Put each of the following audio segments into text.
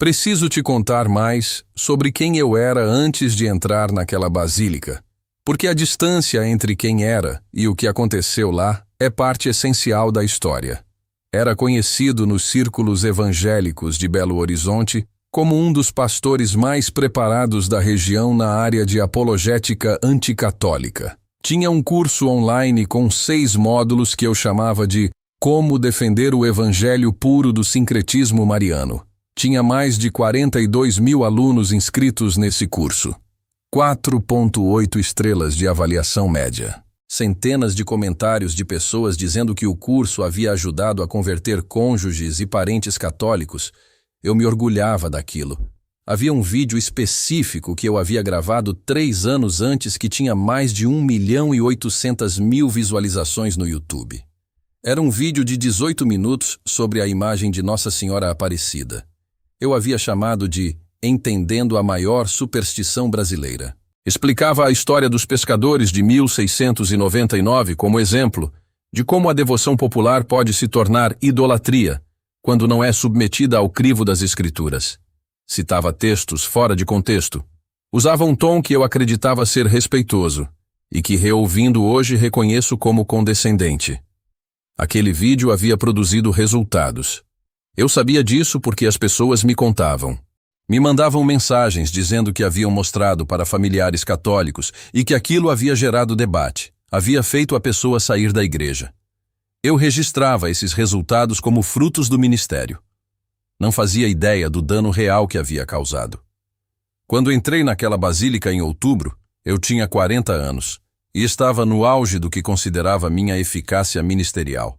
Preciso te contar mais sobre quem eu era antes de entrar naquela basílica, porque a distância entre quem era e o que aconteceu lá é parte essencial da história. Era conhecido nos círculos evangélicos de Belo Horizonte como um dos pastores mais preparados da região na área de apologética anticatólica. Tinha um curso online com 6 módulos que eu chamava de Como Defender o Evangelho Puro do Sincretismo Mariano. Tinha mais de 42 mil alunos inscritos nesse curso. 4,8 estrelas de avaliação média. Centenas de comentários de pessoas dizendo que o curso havia ajudado a converter cônjuges e parentes católicos. Eu me orgulhava daquilo. Havia um vídeo específico que eu havia gravado 3 anos antes que tinha mais de 1.800.000 visualizações no YouTube. Era um vídeo de 18 minutos sobre a imagem de Nossa Senhora Aparecida. Eu havia chamado de Entendendo a Maior Superstição Brasileira. Explicava a história dos pescadores de 1699 como exemplo de como a devoção popular pode se tornar idolatria quando não é submetida ao crivo das Escrituras. Citava textos fora de contexto. Usava um tom que eu acreditava ser respeitoso e que, reouvindo hoje, reconheço como condescendente. Aquele vídeo havia produzido resultados. Eu sabia disso porque as pessoas me contavam. Me mandavam mensagens dizendo que haviam mostrado para familiares católicos e que aquilo havia gerado debate, havia feito a pessoa sair da igreja. Eu registrava esses resultados como frutos do ministério. Não fazia ideia do dano real que havia causado. Quando entrei naquela basílica em outubro, eu tinha 40 anos e estava no auge do que considerava minha eficácia ministerial.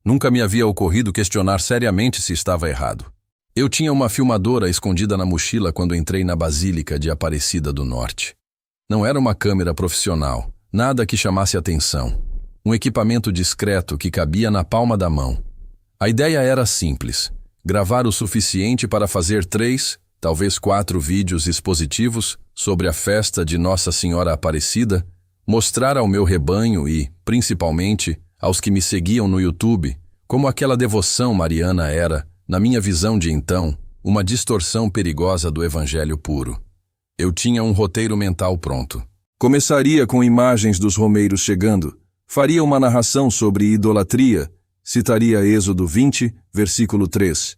Nunca me havia ocorrido questionar seriamente se estava errado. Eu tinha uma filmadora escondida na mochila quando entrei na Basílica de Aparecida do Norte. Não era uma câmera profissional, nada que chamasse atenção. Um equipamento discreto que cabia na palma da mão. A ideia era simples: gravar o suficiente para fazer 3, talvez 4 vídeos expositivos sobre a festa de Nossa Senhora Aparecida, mostrar ao meu rebanho e, principalmente, aos que me seguiam no YouTube, como aquela devoção mariana era, na minha visão de então, uma distorção perigosa do Evangelho puro. Eu tinha um roteiro mental pronto. Começaria com imagens dos romeiros chegando, faria uma narração sobre idolatria, citaria Êxodo 20, versículo 3,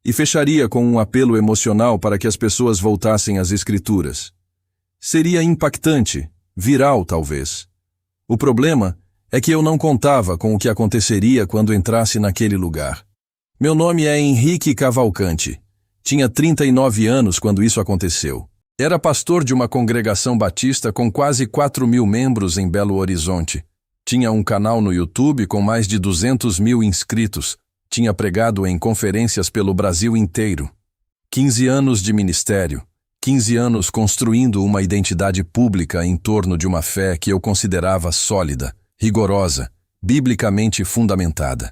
e fecharia com um apelo emocional para que as pessoas voltassem às Escrituras. Seria impactante, viral talvez. O problema é que eu não contava com o que aconteceria quando entrasse naquele lugar. Meu nome é Henrique Cavalcante. Tinha 39 anos quando isso aconteceu. Era pastor de uma congregação batista com quase 4.000 membros em Belo Horizonte. Tinha um canal no YouTube com mais de 200.000 inscritos. Tinha pregado em conferências pelo Brasil inteiro. 15 anos de ministério. 15 anos construindo uma identidade pública em torno de uma fé que eu considerava sólida, rigorosa, biblicamente fundamentada.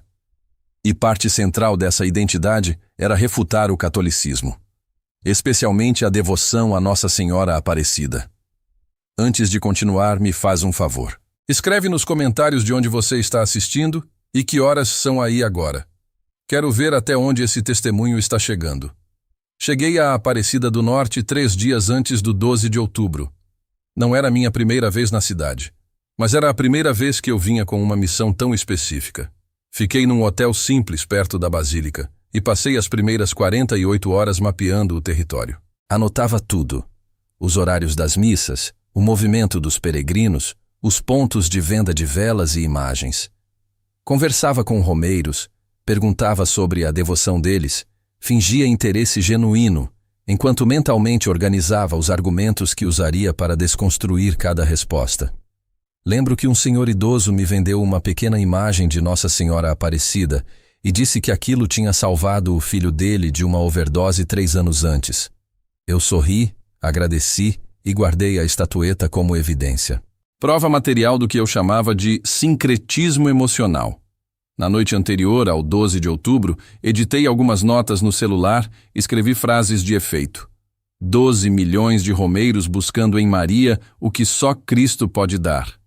E parte central dessa identidade era refutar o catolicismo, especialmente a devoção a Nossa Senhora Aparecida. Antes de continuar, me faz um favor. Escreve nos comentários de onde você está assistindo e que horas são aí agora. Quero ver até onde esse testemunho está chegando. Cheguei à Aparecida do Norte 3 dias antes do 12 de outubro. Não era minha primeira vez na cidade, mas era a primeira vez que eu vinha com uma missão tão específica. Fiquei num hotel simples perto da Basílica e passei as primeiras 48 horas mapeando o território. Anotava tudo: os horários das missas, o movimento dos peregrinos, os pontos de venda de velas e imagens. Conversava com romeiros, perguntava sobre a devoção deles, fingia interesse genuíno, enquanto mentalmente organizava os argumentos que usaria para desconstruir cada resposta. Lembro que um senhor idoso me vendeu uma pequena imagem de Nossa Senhora Aparecida e disse que aquilo tinha salvado o filho dele de uma overdose 3 anos antes. Eu sorri, agradeci e guardei a estatueta como evidência. Prova material do que eu chamava de sincretismo emocional. Na noite anterior ao 12 de outubro, editei algumas notas no celular e escrevi frases de efeito. 12 milhões de romeiros buscando em Maria o que só Cristo pode dar.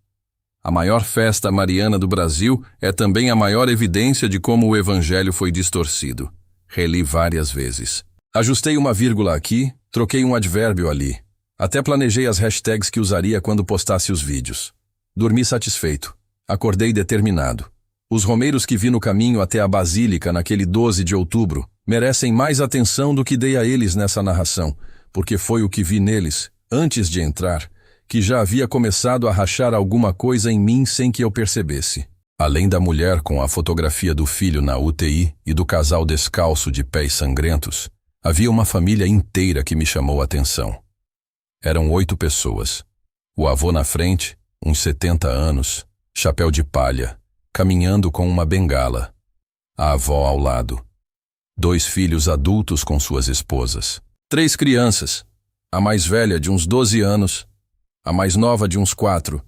A maior festa mariana do Brasil é também a maior evidência de como o Evangelho foi distorcido. Reli várias vezes. Ajustei uma vírgula aqui, troquei um advérbio ali. Até planejei as hashtags que usaria quando postasse os vídeos. Dormi satisfeito. Acordei determinado. Os romeiros que vi no caminho até a Basílica naquele 12 de outubro merecem mais atenção do que dei a eles nessa narração, porque foi o que vi neles, antes de entrar, que já havia começado a rachar alguma coisa em mim sem que eu percebesse. Além da mulher com a fotografia do filho na UTI e do casal descalço de pés sangrentos, havia uma família inteira que me chamou a atenção. Eram 8 pessoas. O avô na frente, uns 70 anos, chapéu de palha, caminhando com uma bengala. A avó ao lado. 2 filhos adultos com suas esposas. 3 crianças, a mais velha de uns 12 anos, a mais nova de uns 4,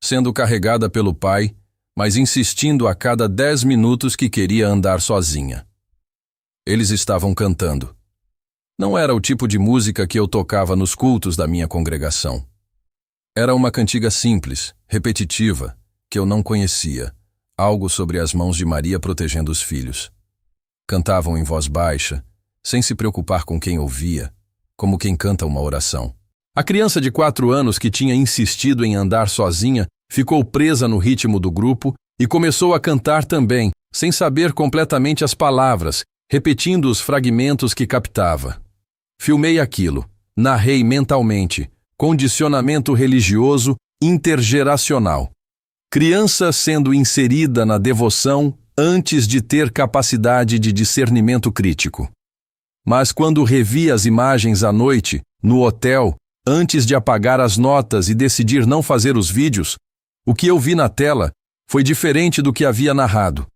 sendo carregada pelo pai, mas insistindo a cada 10 minutos que queria andar sozinha. Eles estavam cantando. Não era o tipo de música que eu tocava nos cultos da minha congregação. Era uma cantiga simples, repetitiva, que eu não conhecia, algo sobre as mãos de Maria protegendo os filhos. Cantavam em voz baixa, sem se preocupar com quem ouvia, como quem canta uma oração. A criança de 4 anos que tinha insistido em andar sozinha ficou presa no ritmo do grupo e começou a cantar também, sem saber completamente as palavras, repetindo os fragmentos que captava. Filmei aquilo, narrei mentalmente, condicionamento religioso intergeracional. Criança sendo inserida na devoção antes de ter capacidade de discernimento crítico. Mas quando revi as imagens à noite, no hotel, antes de apagar as notas e decidir não fazer os vídeos, o que eu vi na tela foi diferente do que havia narrado.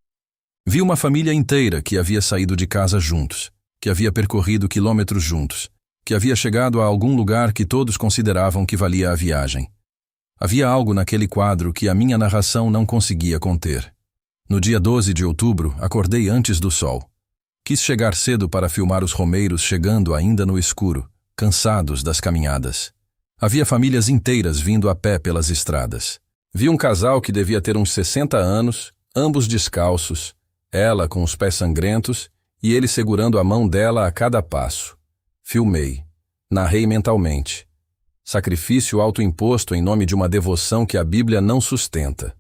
Vi uma família inteira que havia saído de casa juntos, que havia percorrido quilômetros juntos, que havia chegado a algum lugar que todos consideravam que valia a viagem. Havia algo naquele quadro que a minha narração não conseguia conter. No dia 12 de outubro, acordei antes do sol. Quis chegar cedo para filmar os romeiros chegando ainda no escuro, cansados das caminhadas. Havia famílias inteiras vindo a pé pelas estradas. Vi um casal que devia ter uns 60 anos, ambos descalços, ela com os pés sangrentos e ele segurando a mão dela a cada passo. Filmei. Narrei mentalmente. Sacrifício autoimposto em nome de uma devoção que a Bíblia não sustenta.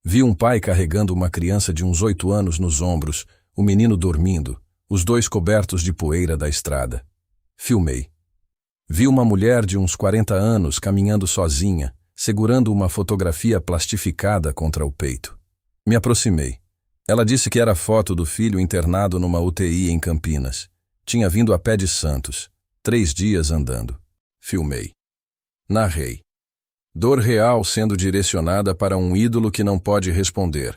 Vi um pai carregando uma criança de uns 8 anos nos ombros, o menino dormindo, os 2 cobertos de poeira da estrada. Filmei. Vi uma mulher de uns 40 anos caminhando sozinha, segurando uma fotografia plastificada contra o peito. Me aproximei. Ela disse que era foto do filho internado numa UTI em Campinas. Tinha vindo a pé de Santos, 3 dias andando. Filmei. Narrei. Dor real sendo direcionada para um ídolo que não pode responder.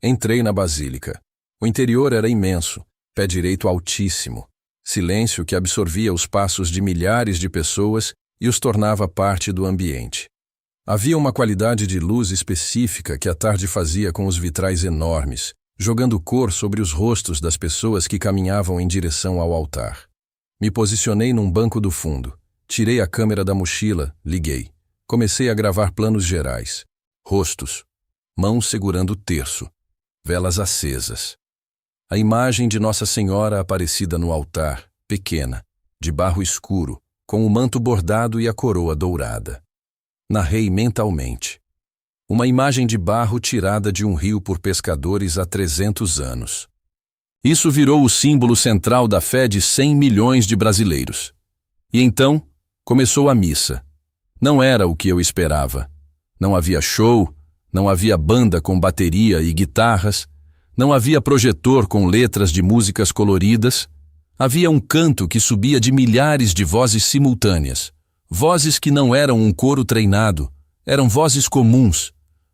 Entrei na basílica. O interior era imenso, pé direito altíssimo. Silêncio que absorvia os passos de milhares de pessoas e os tornava parte do ambiente. Havia uma qualidade de luz específica que a tarde fazia com os vitrais enormes, jogando cor sobre os rostos das pessoas que caminhavam em direção ao altar. Me posicionei num banco do fundo. Tirei a câmera da mochila, liguei. Comecei a gravar planos gerais. Rostos. Mãos segurando o terço. Velas acesas. A imagem de Nossa Senhora Aparecida no altar, pequena, de barro escuro, com o manto bordado e a coroa dourada. Narrei mentalmente. Uma imagem de barro tirada de um rio por pescadores há 300 anos. Isso virou o símbolo central da fé de 100 milhões de brasileiros. E então, começou a missa. Não era o que eu esperava. Não havia show, não havia banda com bateria e guitarras, não havia projetor com letras de músicas coloridas. Havia um canto que subia de milhares de vozes simultâneas. Vozes que não eram um coro treinado, eram vozes comuns.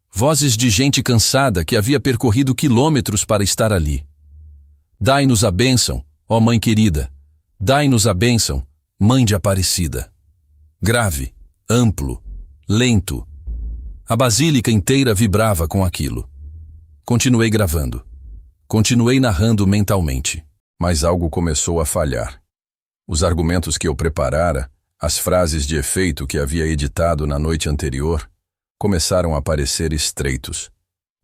Vozes de gente cansada que havia percorrido quilômetros para estar ali. Dai-nos a bênção, ó Mãe querida. Dai-nos a bênção, Mãe de Aparecida. Grave, amplo, lento. A basílica inteira vibrava com aquilo. Continuei gravando. Continuei narrando mentalmente. Mas algo começou a falhar. Os argumentos que eu preparara, as frases de efeito que havia editado na noite anterior, começaram a parecer estreitos.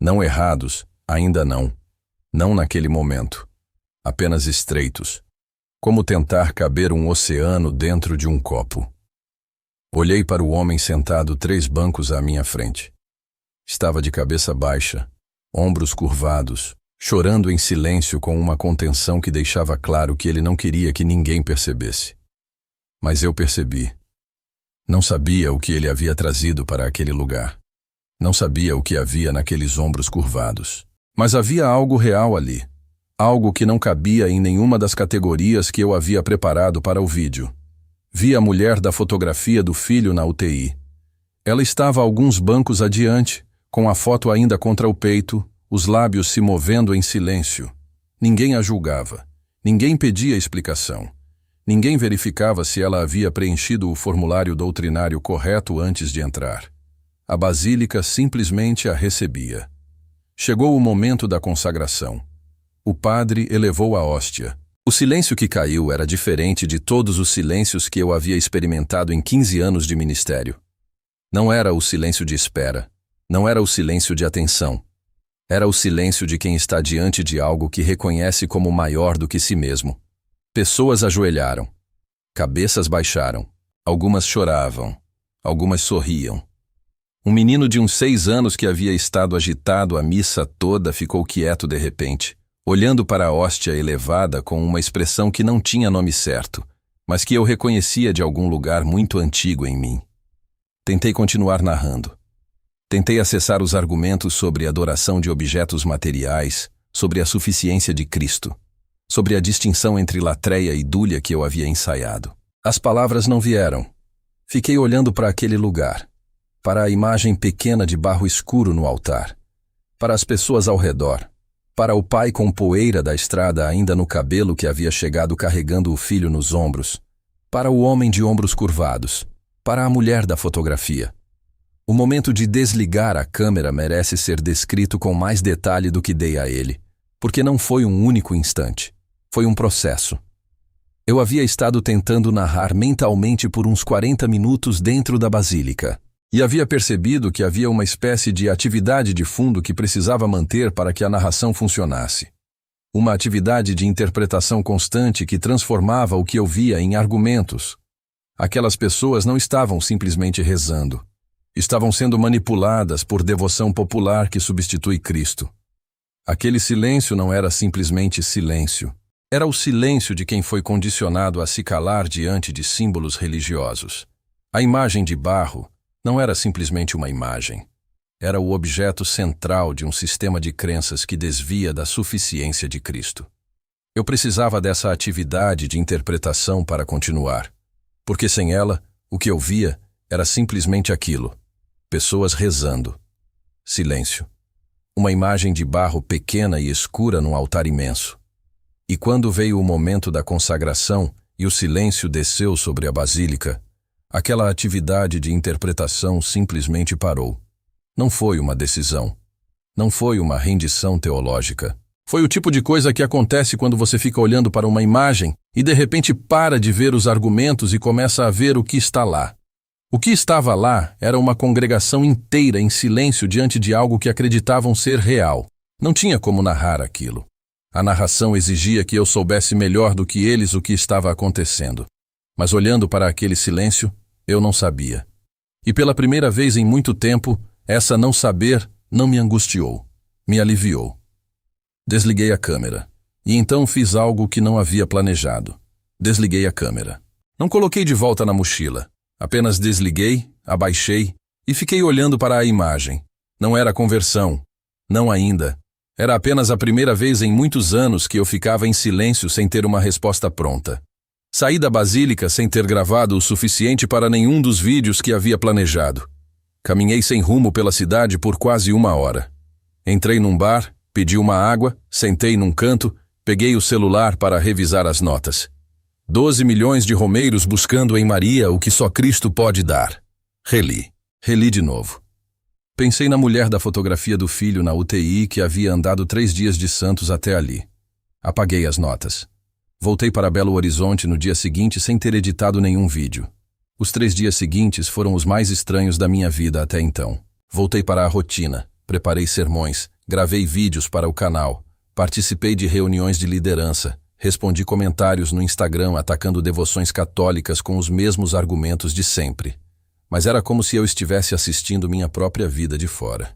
Não errados, ainda não. Não naquele momento. Apenas estreitos. Como tentar caber um oceano dentro de um copo. Olhei para o homem sentado 3 bancos à minha frente. Estava de cabeça baixa, ombros curvados, chorando em silêncio com uma contenção que deixava claro que ele não queria que ninguém percebesse. Mas eu percebi. Não sabia o que ele havia trazido para aquele lugar. Não sabia o que havia naqueles ombros curvados. Mas havia algo real ali. Algo que não cabia em nenhuma das categorias que eu havia preparado para o vídeo. Vi a mulher da fotografia do filho na UTI. Ela estava alguns bancos adiante, com a foto ainda contra o peito, os lábios se movendo em silêncio. Ninguém a julgava. Ninguém pedia explicação. Ninguém verificava se ela havia preenchido o formulário doutrinário correto antes de entrar. A basílica simplesmente a recebia. Chegou o momento da consagração. O padre elevou a hóstia. O silêncio que caiu era diferente de todos os silêncios que eu havia experimentado em 15 anos de ministério. Não era o silêncio de espera. Não era o silêncio de atenção. Era o silêncio de quem está diante de algo que reconhece como maior do que si mesmo. Pessoas ajoelharam. Cabeças baixaram. Algumas choravam. Algumas sorriam. Um menino de uns 6 anos que havia estado agitado a missa toda ficou quieto de repente, olhando para a hóstia elevada com uma expressão que não tinha nome certo, mas que eu reconhecia de algum lugar muito antigo em mim. Tentei continuar narrando. Tentei acessar os argumentos sobre a adoração de objetos materiais, sobre a suficiência de Cristo, sobre a distinção entre latreia e dúlia que eu havia ensaiado. As palavras não vieram. Fiquei olhando para aquele lugar, para a imagem pequena de barro escuro no altar, para as pessoas ao redor, para o pai com poeira da estrada ainda no cabelo que havia chegado carregando o filho nos ombros, para o homem de ombros curvados, para a mulher da fotografia. O momento de desligar a câmera merece ser descrito com mais detalhe do que dei a ele, porque não foi um único instante, foi um processo. Eu havia estado tentando narrar mentalmente por uns 40 minutos dentro da basílica, e havia percebido que havia uma espécie de atividade de fundo que precisava manter para que a narração funcionasse. Uma atividade de interpretação constante que transformava o que eu via em argumentos. Aquelas pessoas não estavam simplesmente rezando. Estavam sendo manipuladas por devoção popular que substitui Cristo. Aquele silêncio não era simplesmente silêncio. Era o silêncio de quem foi condicionado a se calar diante de símbolos religiosos. A imagem de barro não era simplesmente uma imagem. Era o objeto central de um sistema de crenças que desvia da suficiência de Cristo. Eu precisava dessa atividade de interpretação para continuar, porque sem ela, o que eu via era simplesmente aquilo: pessoas rezando. Silêncio. Uma imagem de barro pequena e escura num altar imenso. E quando veio o momento da consagração e o silêncio desceu sobre a basílica, aquela atividade de interpretação simplesmente parou. Não foi uma decisão. Não foi uma rendição teológica. Foi o tipo de coisa que acontece quando você fica olhando para uma imagem e de repente para de ver os argumentos e começa a ver o que está lá. O que estava lá era uma congregação inteira em silêncio diante de algo que acreditavam ser real. Não tinha como narrar aquilo. A narração exigia que eu soubesse melhor do que eles o que estava acontecendo. Mas olhando para aquele silêncio, eu não sabia. E pela primeira vez em muito tempo, essa não saber não me angustiou, me aliviou. Desliguei a câmera. E então fiz algo que não havia planejado. Desliguei a câmera. Não coloquei de volta na mochila. Apenas desliguei, abaixei e fiquei olhando para a imagem. Não era conversão. Não ainda. Era apenas a primeira vez em muitos anos que eu ficava em silêncio sem ter uma resposta pronta. Saí da basílica sem ter gravado o suficiente para nenhum dos vídeos que havia planejado. Caminhei sem rumo pela cidade por quase 1 hora. Entrei num bar, pedi uma água, sentei num canto, peguei o celular para revisar as notas. 12 milhões de romeiros buscando em Maria o que só Cristo pode dar. Reli. Reli de novo. Pensei na mulher da fotografia do filho na UTI que havia andado 3 dias de Santos até ali. Apaguei as notas. Voltei para Belo Horizonte no dia seguinte sem ter editado nenhum vídeo. Os 3 dias seguintes foram os mais estranhos da minha vida até então. Voltei para a rotina, preparei sermões, gravei vídeos para o canal, participei de reuniões de liderança, Respondi comentários no Instagram atacando devoções católicas com os mesmos argumentos de sempre. Mas era como se eu estivesse assistindo minha própria vida de fora.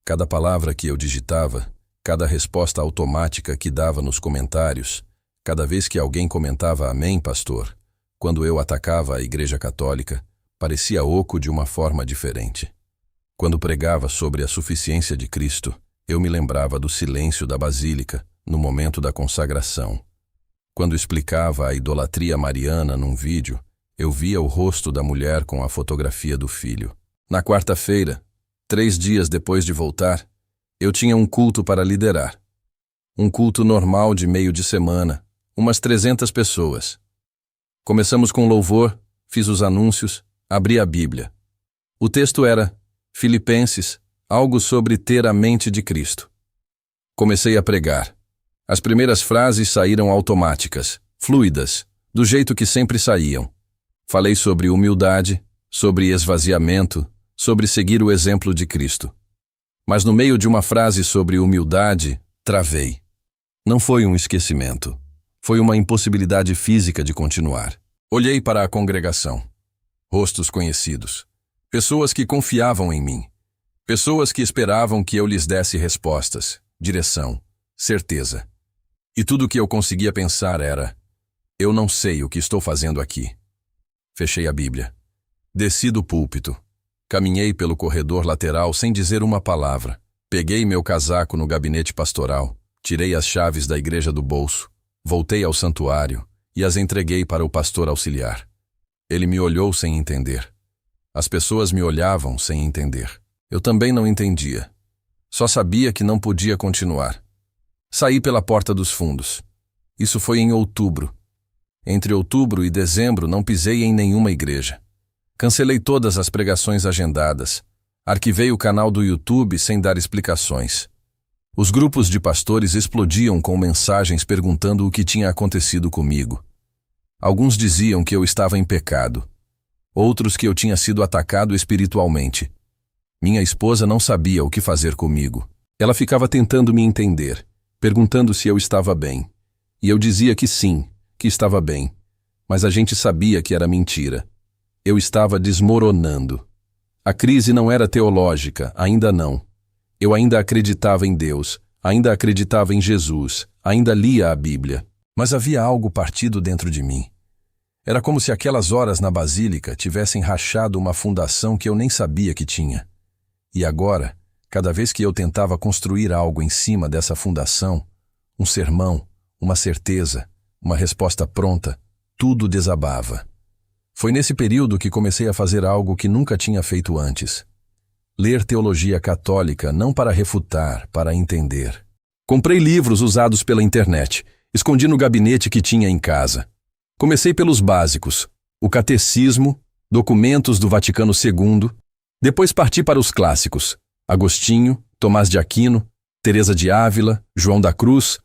Cada palavra que eu digitava, cada resposta automática que dava nos comentários, cada vez que alguém comentava "Amém, pastor", quando eu atacava a Igreja Católica, parecia oco de uma forma diferente. Quando pregava sobre a suficiência de Cristo, eu me lembrava do silêncio da Basílica, no momento da consagração. Quando explicava a idolatria mariana num vídeo, eu via o rosto da mulher com a fotografia do filho. Na quarta-feira, 3 dias depois de voltar, eu tinha um culto para liderar. Um culto normal de meio de semana, umas 300 pessoas. Começamos com louvor, fiz os anúncios, abri a Bíblia. O texto era Filipenses, algo sobre ter a mente de Cristo. Comecei a pregar. As primeiras frases saíram automáticas, fluidas, do jeito que sempre saíam. Falei sobre humildade, sobre esvaziamento, sobre seguir o exemplo de Cristo. Mas no meio de uma frase sobre humildade, travei. Não foi um esquecimento. Foi uma impossibilidade física de continuar. Olhei para a congregação. Rostos conhecidos. Pessoas que confiavam em mim. Pessoas que esperavam que eu lhes desse respostas, direção, certeza. E tudo o que eu conseguia pensar era: eu não sei o que estou fazendo aqui. Fechei a Bíblia. Desci do púlpito. Caminhei pelo corredor lateral sem dizer uma palavra. Peguei meu casaco no gabinete pastoral, tirei as chaves da igreja do bolso, voltei ao santuário e as entreguei para o pastor auxiliar. Ele me olhou sem entender. As pessoas me olhavam sem entender. Eu também não entendia. Só sabia que não podia continuar. Saí pela porta dos fundos. Isso foi em outubro. Entre outubro e dezembro não pisei em nenhuma igreja. Cancelei todas as pregações agendadas. Arquivei o canal do YouTube sem dar explicações. Os grupos de pastores explodiam com mensagens perguntando o que tinha acontecido comigo. Alguns diziam que eu estava em pecado. Outros que eu tinha sido atacado espiritualmente. Minha esposa não sabia o que fazer comigo. Ela ficava tentando me entender, perguntando se eu estava bem. E eu dizia que sim, que estava bem. Mas a gente sabia que era mentira. Eu estava desmoronando. A crise não era teológica, ainda não. Eu ainda acreditava em Deus, ainda acreditava em Jesus, ainda lia a Bíblia. Mas havia algo partido dentro de mim. Era como se aquelas horas na Basílica tivessem rachado uma fundação que eu nem sabia que tinha. E agora, cada vez que eu tentava construir algo em cima dessa fundação, um sermão, uma certeza, uma resposta pronta, tudo desabava. Foi nesse período que comecei a fazer algo que nunca tinha feito antes. Ler teologia católica não para refutar, para entender. Comprei livros usados pela internet, escondi no gabinete que tinha em casa. Comecei pelos básicos, o Catecismo, documentos do Vaticano II, depois parti para os clássicos, Agostinho, Tomás de Aquino, Teresa de Ávila, João da Cruz.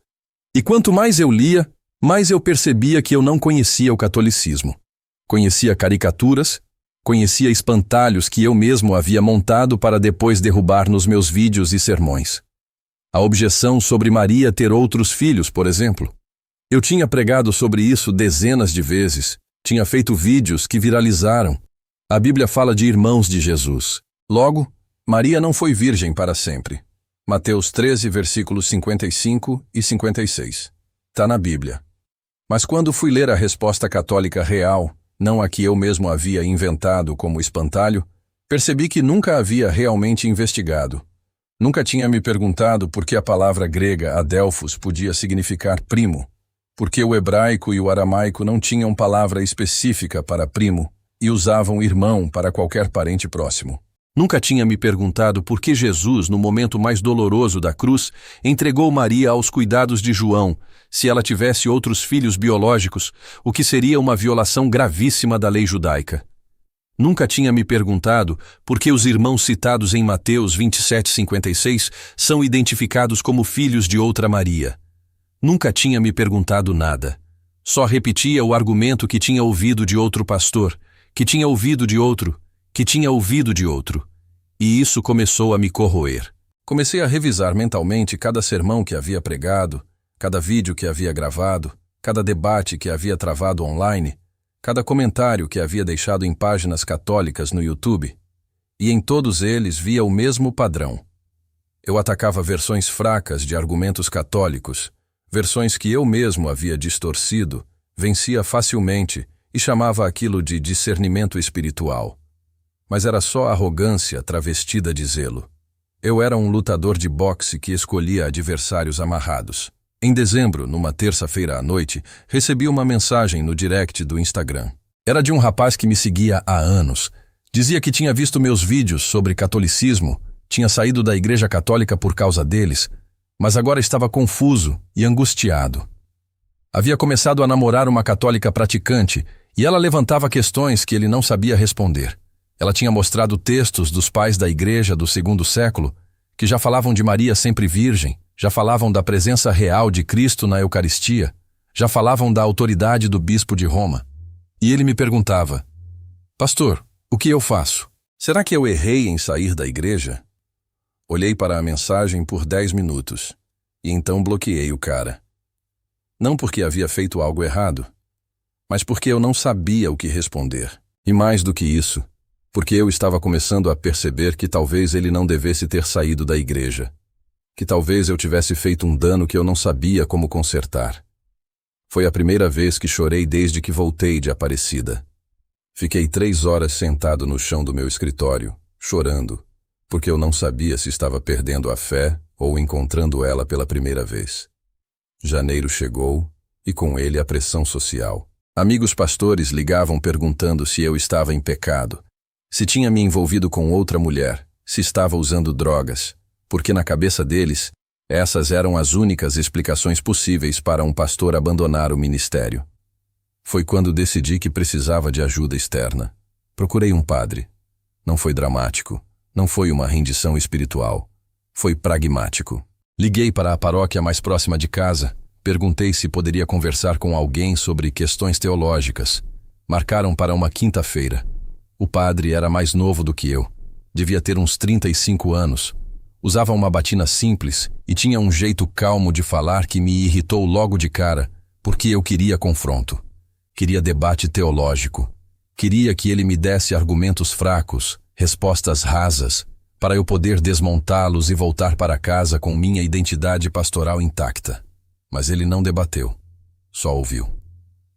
E quanto mais eu lia, mais eu percebia que eu não conhecia o catolicismo. Conhecia caricaturas, conhecia espantalhos que eu mesmo havia montado para depois derrubar nos meus vídeos e sermões. A objeção sobre Maria ter outros filhos, por exemplo. Eu tinha pregado sobre isso dezenas de vezes, tinha feito vídeos que viralizaram. A Bíblia fala de irmãos de Jesus. Logo, Maria não foi virgem para sempre. Mateus 13, versículos 55 e 56. Está na Bíblia. Mas quando fui ler a resposta católica real, não a que eu mesmo havia inventado como espantalho, percebi que nunca havia realmente investigado. Nunca tinha me perguntado por que a palavra grega adelphos podia significar primo, porque o hebraico e o aramaico não tinham palavra específica para primo e usavam irmão para qualquer parente próximo. Nunca tinha me perguntado por que Jesus, no momento mais doloroso da cruz, entregou Maria aos cuidados de João, se ela tivesse outros filhos biológicos, o que seria uma violação gravíssima da lei judaica. Nunca tinha me perguntado por que os irmãos citados em Mateus 27:56 são identificados como filhos de outra Maria. Nunca tinha me perguntado nada. Só repetia o argumento que tinha ouvido de outro pastor, que tinha ouvido de outro, que tinha ouvido de outro. E isso começou a me corroer. Comecei a revisar mentalmente cada sermão que havia pregado, cada vídeo que havia gravado, cada debate que havia travado online, cada comentário que havia deixado em páginas católicas no YouTube, e em todos eles via o mesmo padrão. Eu atacava versões fracas de argumentos católicos, versões que eu mesmo havia distorcido, vencia facilmente e chamava aquilo de discernimento espiritual. Mas era só arrogância travestida de zelo. Eu era um lutador de boxe que escolhia adversários amarrados. Em dezembro, numa terça-feira à noite, recebi uma mensagem no direct do Instagram. Era de um rapaz que me seguia há anos. Dizia que tinha visto meus vídeos sobre catolicismo, tinha saído da Igreja Católica por causa deles, mas agora estava confuso e angustiado. Havia começado a namorar uma católica praticante e ela levantava questões que ele não sabia responder. Ela tinha mostrado textos dos pais da Igreja do segundo século, que já falavam de Maria sempre virgem, já falavam da presença real de Cristo na Eucaristia, já falavam da autoridade do bispo de Roma. E ele me perguntava: pastor, o que eu faço? Será que eu errei em sair da igreja? Olhei para a mensagem por 10 minutos, e então bloqueei o cara. Não porque havia feito algo errado, mas porque eu não sabia o que responder. E mais do que isso, porque eu estava começando a perceber que talvez ele não devesse ter saído da igreja, que talvez eu tivesse feito um dano que eu não sabia como consertar. Foi a primeira vez que chorei desde que voltei de Aparecida. Fiquei 3 horas sentado no chão do meu escritório, chorando, porque eu não sabia se estava perdendo a fé ou encontrando ela pela primeira vez. Janeiro chegou, e com ele a pressão social. Amigos pastores ligavam perguntando se eu estava em pecado, se tinha me envolvido com outra mulher, se estava usando drogas, porque na cabeça deles, essas eram as únicas explicações possíveis para um pastor abandonar o ministério. Foi quando decidi que precisava de ajuda externa. Procurei um padre. Não foi dramático, não foi uma rendição espiritual. Foi pragmático. Liguei para a paróquia mais próxima de casa, perguntei se poderia conversar com alguém sobre questões teológicas. Marcaram para uma quinta-feira. O padre era mais novo do que eu. Devia ter uns 35 anos. Usava uma batina simples e tinha um jeito calmo de falar que me irritou logo de cara, porque eu queria confronto. Queria debate teológico. Queria que ele me desse argumentos fracos, respostas rasas, para eu poder desmontá-los e voltar para casa com minha identidade pastoral intacta. Mas ele não debateu, só ouviu.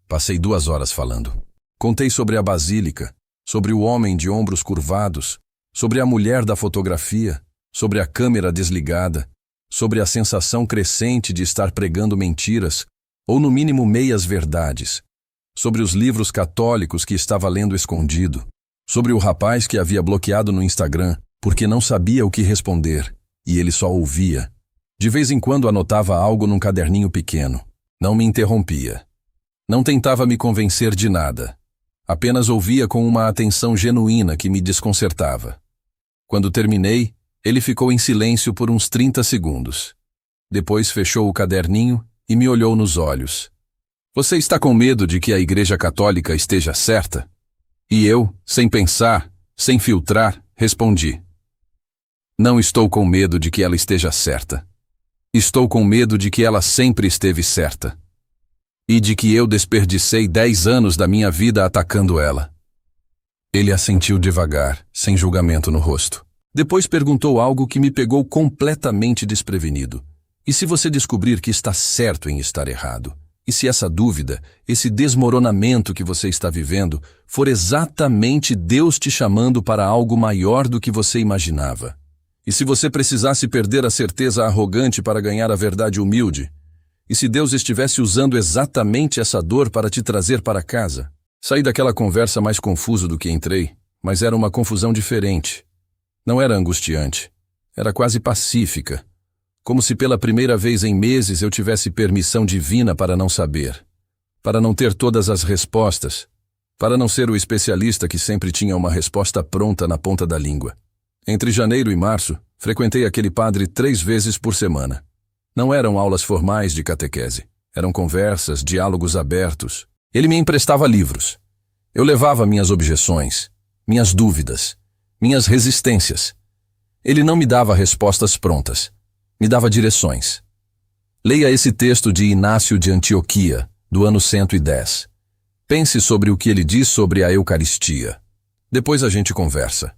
Passei 2 horas falando. Contei sobre a basílica, sobre o homem de ombros curvados, sobre a mulher da fotografia, sobre a câmera desligada, sobre a sensação crescente de estar pregando mentiras, ou no mínimo meias verdades, sobre os livros católicos que estava lendo escondido, sobre o rapaz que havia bloqueado no Instagram porque não sabia o que responder, e ele só ouvia. De vez em quando anotava algo num caderninho pequeno. Não me interrompia. Não tentava me convencer de nada. Apenas ouvia com uma atenção genuína que me desconcertava. Quando terminei, ele ficou em silêncio por uns 30 segundos. Depois fechou o caderninho e me olhou nos olhos. Você está com medo de que a Igreja Católica esteja certa? E eu, sem pensar, sem filtrar, respondi: não estou com medo de que ela esteja certa. Estou com medo de que ela sempre esteve certa. E de que eu desperdicei 10 anos da minha vida atacando ela. Ele assentiu devagar, sem julgamento no rosto. Depois perguntou algo que me pegou completamente desprevenido. E se você descobrir que está certo em estar errado? E se essa dúvida, esse desmoronamento que você está vivendo, for exatamente Deus te chamando para algo maior do que você imaginava? E se você precisasse perder a certeza arrogante para ganhar a verdade humilde? E se Deus estivesse usando exatamente essa dor para te trazer para casa? Saí daquela conversa mais confuso do que entrei, mas era uma confusão diferente. Não era angustiante, era quase pacífica. Como se pela primeira vez em meses eu tivesse permissão divina para não saber, para não ter todas as respostas, para não ser o especialista que sempre tinha uma resposta pronta na ponta da língua. Entre janeiro e março, frequentei aquele padre 3 vezes por semana. Não eram aulas formais de catequese, eram conversas, diálogos abertos. Ele me emprestava livros. Eu levava minhas objeções, minhas dúvidas, minhas resistências. Ele não me dava respostas prontas. Me dava direções. Leia esse texto de Inácio de Antioquia, do ano 110. Pense sobre o que ele diz sobre a Eucaristia. Depois a gente conversa.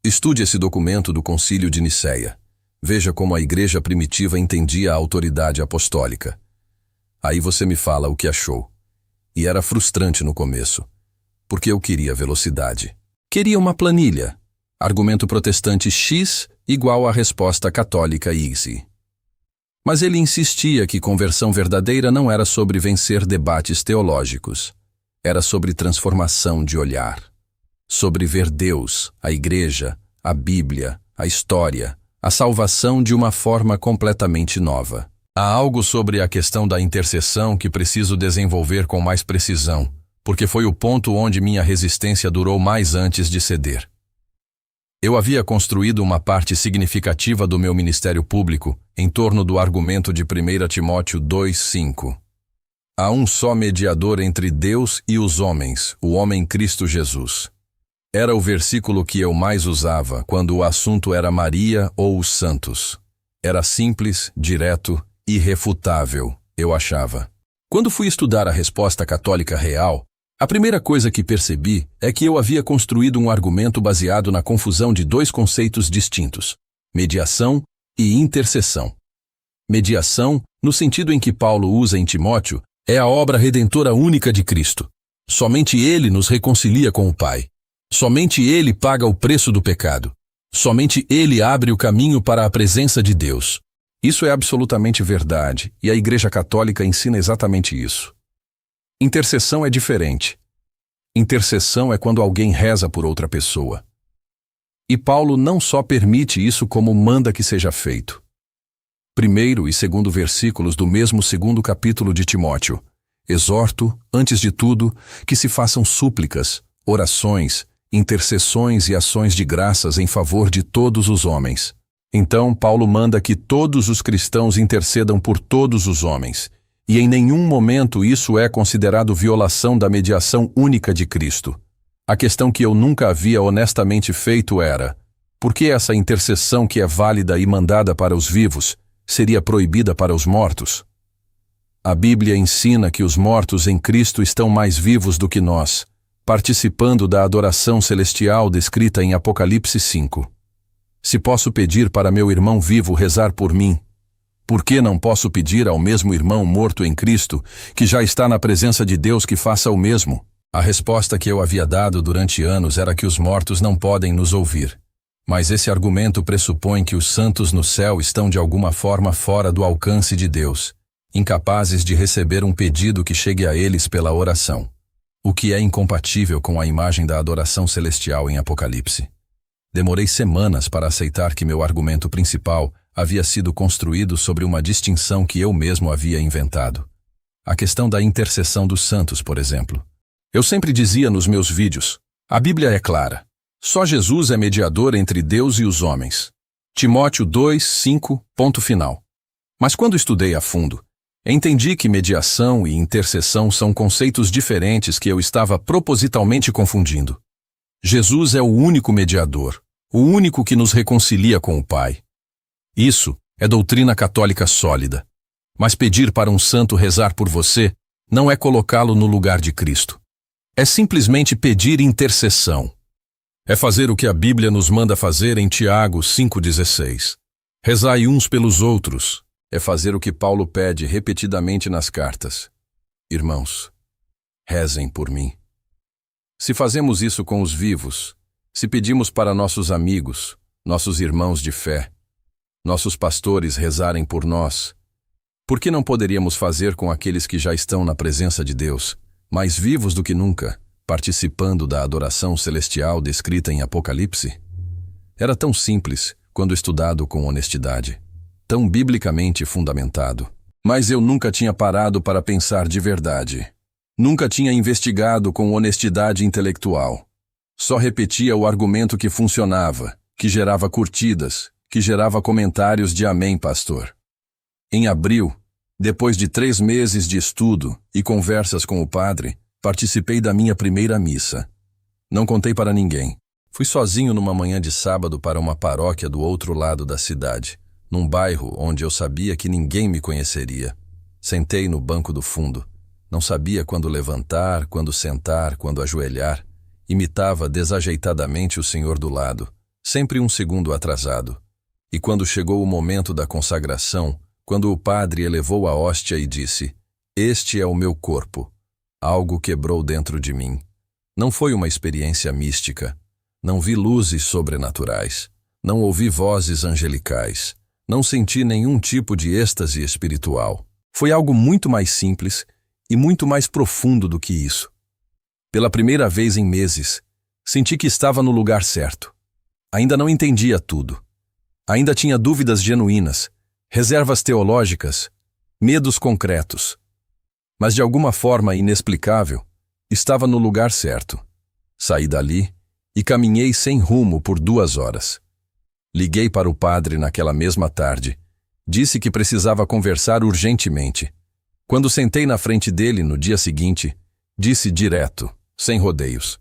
Estude esse documento do Concílio de Nicéia. Veja como a igreja primitiva entendia a autoridade apostólica. Aí você me fala o que achou. E era frustrante no começo, porque eu queria velocidade. Queria uma planilha. Argumento protestante X igual à resposta católica Y. Mas ele insistia que conversão verdadeira não era sobre vencer debates teológicos. Era sobre transformação de olhar. Sobre ver Deus, a igreja, a Bíblia, a história, a salvação de uma forma completamente nova. Há algo sobre a questão da intercessão que preciso desenvolver com mais precisão, porque foi o ponto onde minha resistência durou mais antes de ceder. Eu havia construído uma parte significativa do meu ministério público em torno do argumento de 1 Timóteo 2:5. Há um só mediador entre Deus e os homens, o homem Cristo Jesus. Era o versículo que eu mais usava quando o assunto era Maria ou os santos. Era simples, direto, irrefutável, eu achava. Quando fui estudar a resposta católica real, a primeira coisa que percebi é que eu havia construído um argumento baseado na confusão de dois conceitos distintos: mediação e intercessão. Mediação, no sentido em que Paulo usa em Timóteo, é a obra redentora única de Cristo. Somente Ele nos reconcilia com o Pai. Somente Ele paga o preço do pecado. Somente Ele abre o caminho para a presença de Deus. Isso é absolutamente verdade, e a Igreja Católica ensina exatamente isso. Intercessão é diferente. Intercessão é quando alguém reza por outra pessoa. E Paulo não só permite isso, como manda que seja feito. 1º e 2º versículos do mesmo 2º capítulo de Timóteo. Exorto, antes de tudo, que se façam súplicas, orações, intercessões e ações de graças em favor de todos os homens. Então, Paulo manda que todos os cristãos intercedam por todos os homens, e em nenhum momento isso é considerado violação da mediação única de Cristo. A questão que eu nunca havia honestamente feito era: por que essa intercessão que é válida e mandada para os vivos seria proibida para os mortos? A Bíblia ensina que os mortos em Cristo estão mais vivos do que nós, participando da adoração celestial descrita em Apocalipse 5. Se posso pedir para meu irmão vivo rezar por mim, por que não posso pedir ao mesmo irmão morto em Cristo, que já está na presença de Deus, que faça o mesmo? A resposta que eu havia dado durante anos era que os mortos não podem nos ouvir. Mas esse argumento pressupõe que os santos no céu estão de alguma forma fora do alcance de Deus, incapazes de receber um pedido que chegue a eles pela oração, o que é incompatível com a imagem da adoração celestial em Apocalipse. Demorei semanas para aceitar que meu argumento principal havia sido construído sobre uma distinção que eu mesmo havia inventado. A questão da intercessão dos santos, por exemplo. Eu sempre dizia nos meus vídeos: a Bíblia é clara. Só Jesus é mediador entre Deus e os homens. Timóteo 2:5, ponto final. Mas quando estudei a fundo, entendi que mediação e intercessão são conceitos diferentes que eu estava propositalmente confundindo. Jesus é o único mediador, o único que nos reconcilia com o Pai. Isso é doutrina católica sólida. Mas pedir para um santo rezar por você não é colocá-lo no lugar de Cristo. É simplesmente pedir intercessão. É fazer o que a Bíblia nos manda fazer em Tiago 5,16. Rezai uns pelos outros. É fazer o que Paulo pede repetidamente nas cartas. Irmãos, rezem por mim. Se fazemos isso com os vivos, se pedimos para nossos amigos, nossos irmãos de fé, nossos pastores rezarem por nós, por que não poderíamos fazer com aqueles que já estão na presença de Deus, mais vivos do que nunca, participando da adoração celestial descrita em Apocalipse? Era tão simples quando estudado com honestidade, tão biblicamente fundamentado. Mas eu nunca tinha parado para pensar de verdade. Nunca tinha investigado com honestidade intelectual. Só repetia o argumento que funcionava, que gerava curtidas, que gerava comentários de amém, pastor. Em abril, depois de 3 meses de estudo e conversas com o padre, participei da minha primeira missa. Não contei para ninguém. Fui sozinho numa manhã de sábado para uma paróquia do outro lado da cidade, num bairro onde eu sabia que ninguém me conheceria. Sentei no banco do fundo. Não sabia quando levantar, quando sentar, quando ajoelhar. Imitava desajeitadamente o senhor do lado, sempre um segundo atrasado. E quando chegou o momento da consagração, quando o padre elevou a hóstia e disse: "Este é o meu corpo", algo quebrou dentro de mim. Não foi uma experiência mística. Não vi luzes sobrenaturais. Não ouvi vozes angelicais. Não senti nenhum tipo de êxtase espiritual. Foi algo muito mais simples e muito mais profundo do que isso. Pela primeira vez em meses, senti que estava no lugar certo. Ainda não entendia tudo. Ainda tinha dúvidas genuínas, reservas teológicas, medos concretos. Mas de alguma forma inexplicável, estava no lugar certo. Saí dali e caminhei sem rumo por 2 horas. Liguei para o padre naquela mesma tarde. Disse que precisava conversar urgentemente. Quando sentei na frente dele no dia seguinte, disse direto, sem rodeios: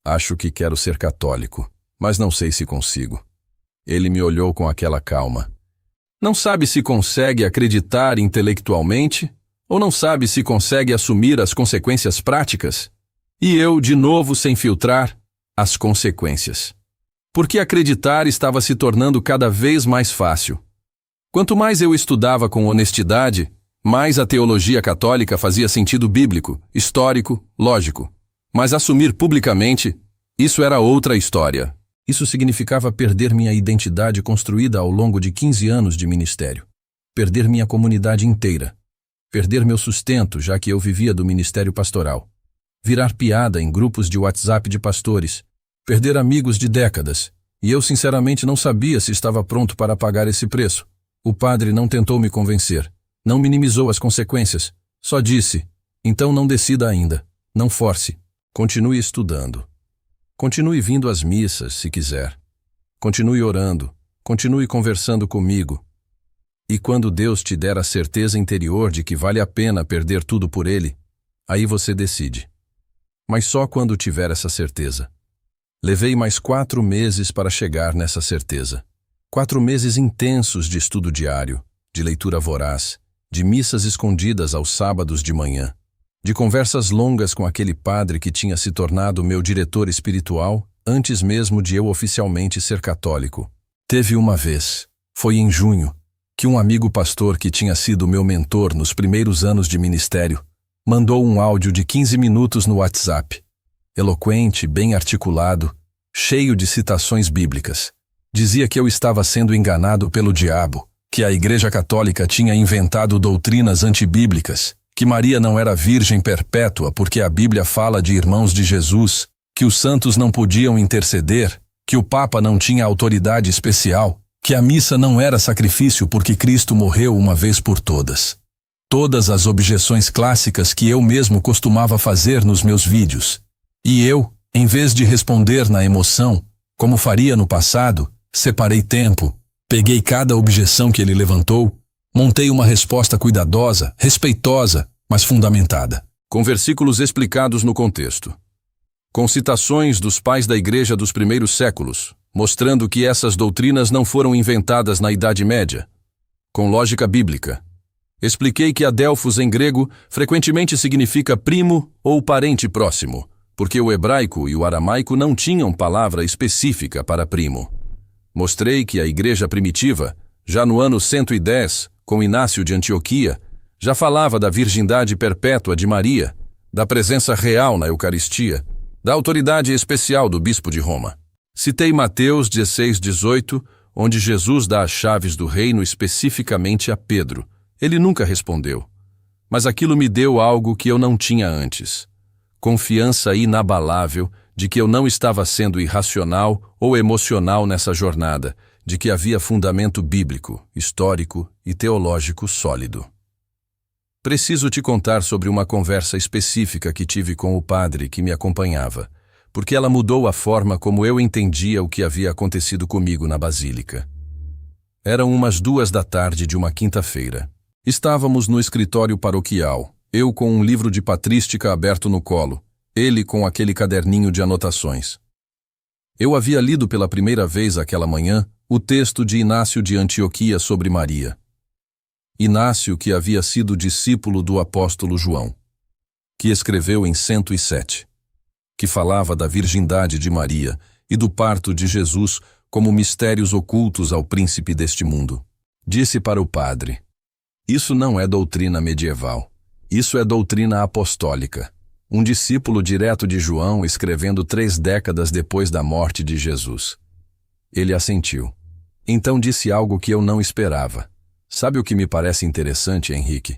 "Acho que quero ser católico, mas não sei se consigo." Ele me olhou com aquela calma. "Não sabe se consegue acreditar intelectualmente? Ou não sabe se consegue assumir as consequências práticas?" E eu, de novo, sem filtrar, as consequências. Porque acreditar estava se tornando cada vez mais fácil. Quanto mais eu estudava com honestidade, mais a teologia católica fazia sentido bíblico, histórico, lógico. Mas assumir publicamente, isso era outra história. Isso significava perder minha identidade construída ao longo de 15 anos de ministério. Perder minha comunidade inteira. Perder meu sustento, já que eu vivia do ministério pastoral. Virar piada em grupos de WhatsApp de pastores. Perder amigos de décadas. E eu sinceramente não sabia se estava pronto para pagar esse preço. O padre não tentou me convencer. Não minimizou as consequências. Só disse: "Então não decida ainda. Não force. Continue estudando. Continue vindo às missas, se quiser. Continue orando. Continue conversando comigo. E quando Deus te der a certeza interior de que vale a pena perder tudo por Ele, aí você decide. Mas só quando tiver essa certeza." Levei mais 4 meses para chegar nessa certeza. 4 meses intensos de estudo diário, de leitura voraz, de missas escondidas aos sábados de manhã, de conversas longas com aquele padre que tinha se tornado meu diretor espiritual antes mesmo de eu oficialmente ser católico. Teve uma vez, foi em junho, que um amigo pastor que tinha sido meu mentor nos primeiros anos de ministério mandou um áudio de 15 minutos no WhatsApp. Eloquente, bem articulado, cheio de citações bíblicas. Dizia que eu estava sendo enganado pelo diabo, que a Igreja Católica tinha inventado doutrinas antibíblicas, que Maria não era virgem perpétua porque a Bíblia fala de irmãos de Jesus, que os santos não podiam interceder, que o Papa não tinha autoridade especial, que a missa não era sacrifício porque Cristo morreu uma vez por todas. Todas as objeções clássicas que eu mesmo costumava fazer nos meus vídeos. E eu, em vez de responder na emoção, como faria no passado, separei tempo, peguei cada objeção que ele levantou, montei uma resposta cuidadosa, respeitosa, mas fundamentada. Com versículos explicados no contexto. Com citações dos pais da Igreja dos primeiros séculos, mostrando que essas doutrinas não foram inventadas na Idade Média. Com lógica bíblica. Expliquei que adelphos em grego frequentemente significa primo ou parente próximo, porque o hebraico e o aramaico não tinham palavra específica para primo. Mostrei que a igreja primitiva, já no ano 110, com Inácio de Antioquia, já falava da virgindade perpétua de Maria, da presença real na Eucaristia, da autoridade especial do bispo de Roma. Citei Mateus 16:18, onde Jesus dá as chaves do reino especificamente a Pedro. Ele nunca respondeu. Mas aquilo me deu algo que eu não tinha antes. Confiança inabalável de que eu não estava sendo irracional ou emocional nessa jornada, de que havia fundamento bíblico, histórico e teológico sólido. Preciso te contar sobre uma conversa específica que tive com o padre que me acompanhava, porque ela mudou a forma como eu entendia o que havia acontecido comigo na Basílica. Eram umas 2 da tarde de uma quinta-feira. Estávamos no escritório paroquial, eu com um livro de patrística aberto no colo, ele com aquele caderninho de anotações. Eu havia lido pela primeira vez aquela manhã o texto de Inácio de Antioquia sobre Maria. Inácio, que havia sido discípulo do apóstolo João. que escreveu em 107, que falava da virgindade de Maria e do parto de Jesus como mistérios ocultos ao príncipe deste mundo. Disse para o padre: isso não é doutrina medieval, isso é doutrina apostólica. Um discípulo direto de João escrevendo 3 décadas depois da morte de Jesus. Ele assentiu. Então disse algo que eu não esperava. Sabe o que me parece interessante, Henrique?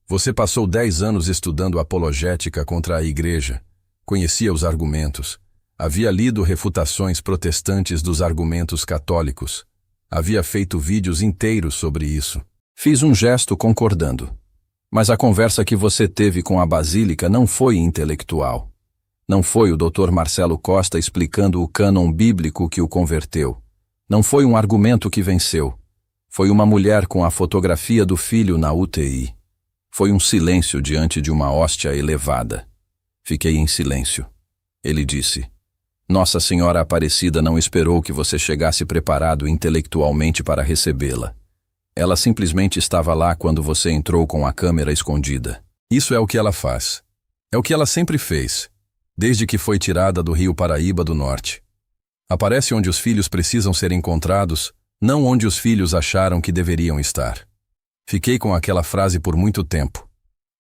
Você passou 10 anos estudando apologética contra a igreja. Conhecia os argumentos. Havia lido refutações protestantes dos argumentos católicos. Havia feito vídeos inteiros sobre isso. Fiz um gesto concordando. Mas a conversa que você teve com a Basílica não foi intelectual. Não foi o Dr. Marcelo Costa explicando o cânon bíblico que o converteu. Não foi um argumento que venceu. Foi uma mulher com a fotografia do filho na UTI. Foi um silêncio diante de uma hóstia elevada. Fiquei em silêncio. Ele disse: Nossa Senhora Aparecida não esperou que você chegasse preparado intelectualmente para recebê-la. Ela simplesmente estava lá quando você entrou com a câmera escondida. Isso é o que ela faz. É o que ela sempre fez, desde que foi tirada do Rio Paraíba do Norte. Aparece onde os filhos precisam ser encontrados, não onde os filhos acharam que deveriam estar. Fiquei com aquela frase por muito tempo.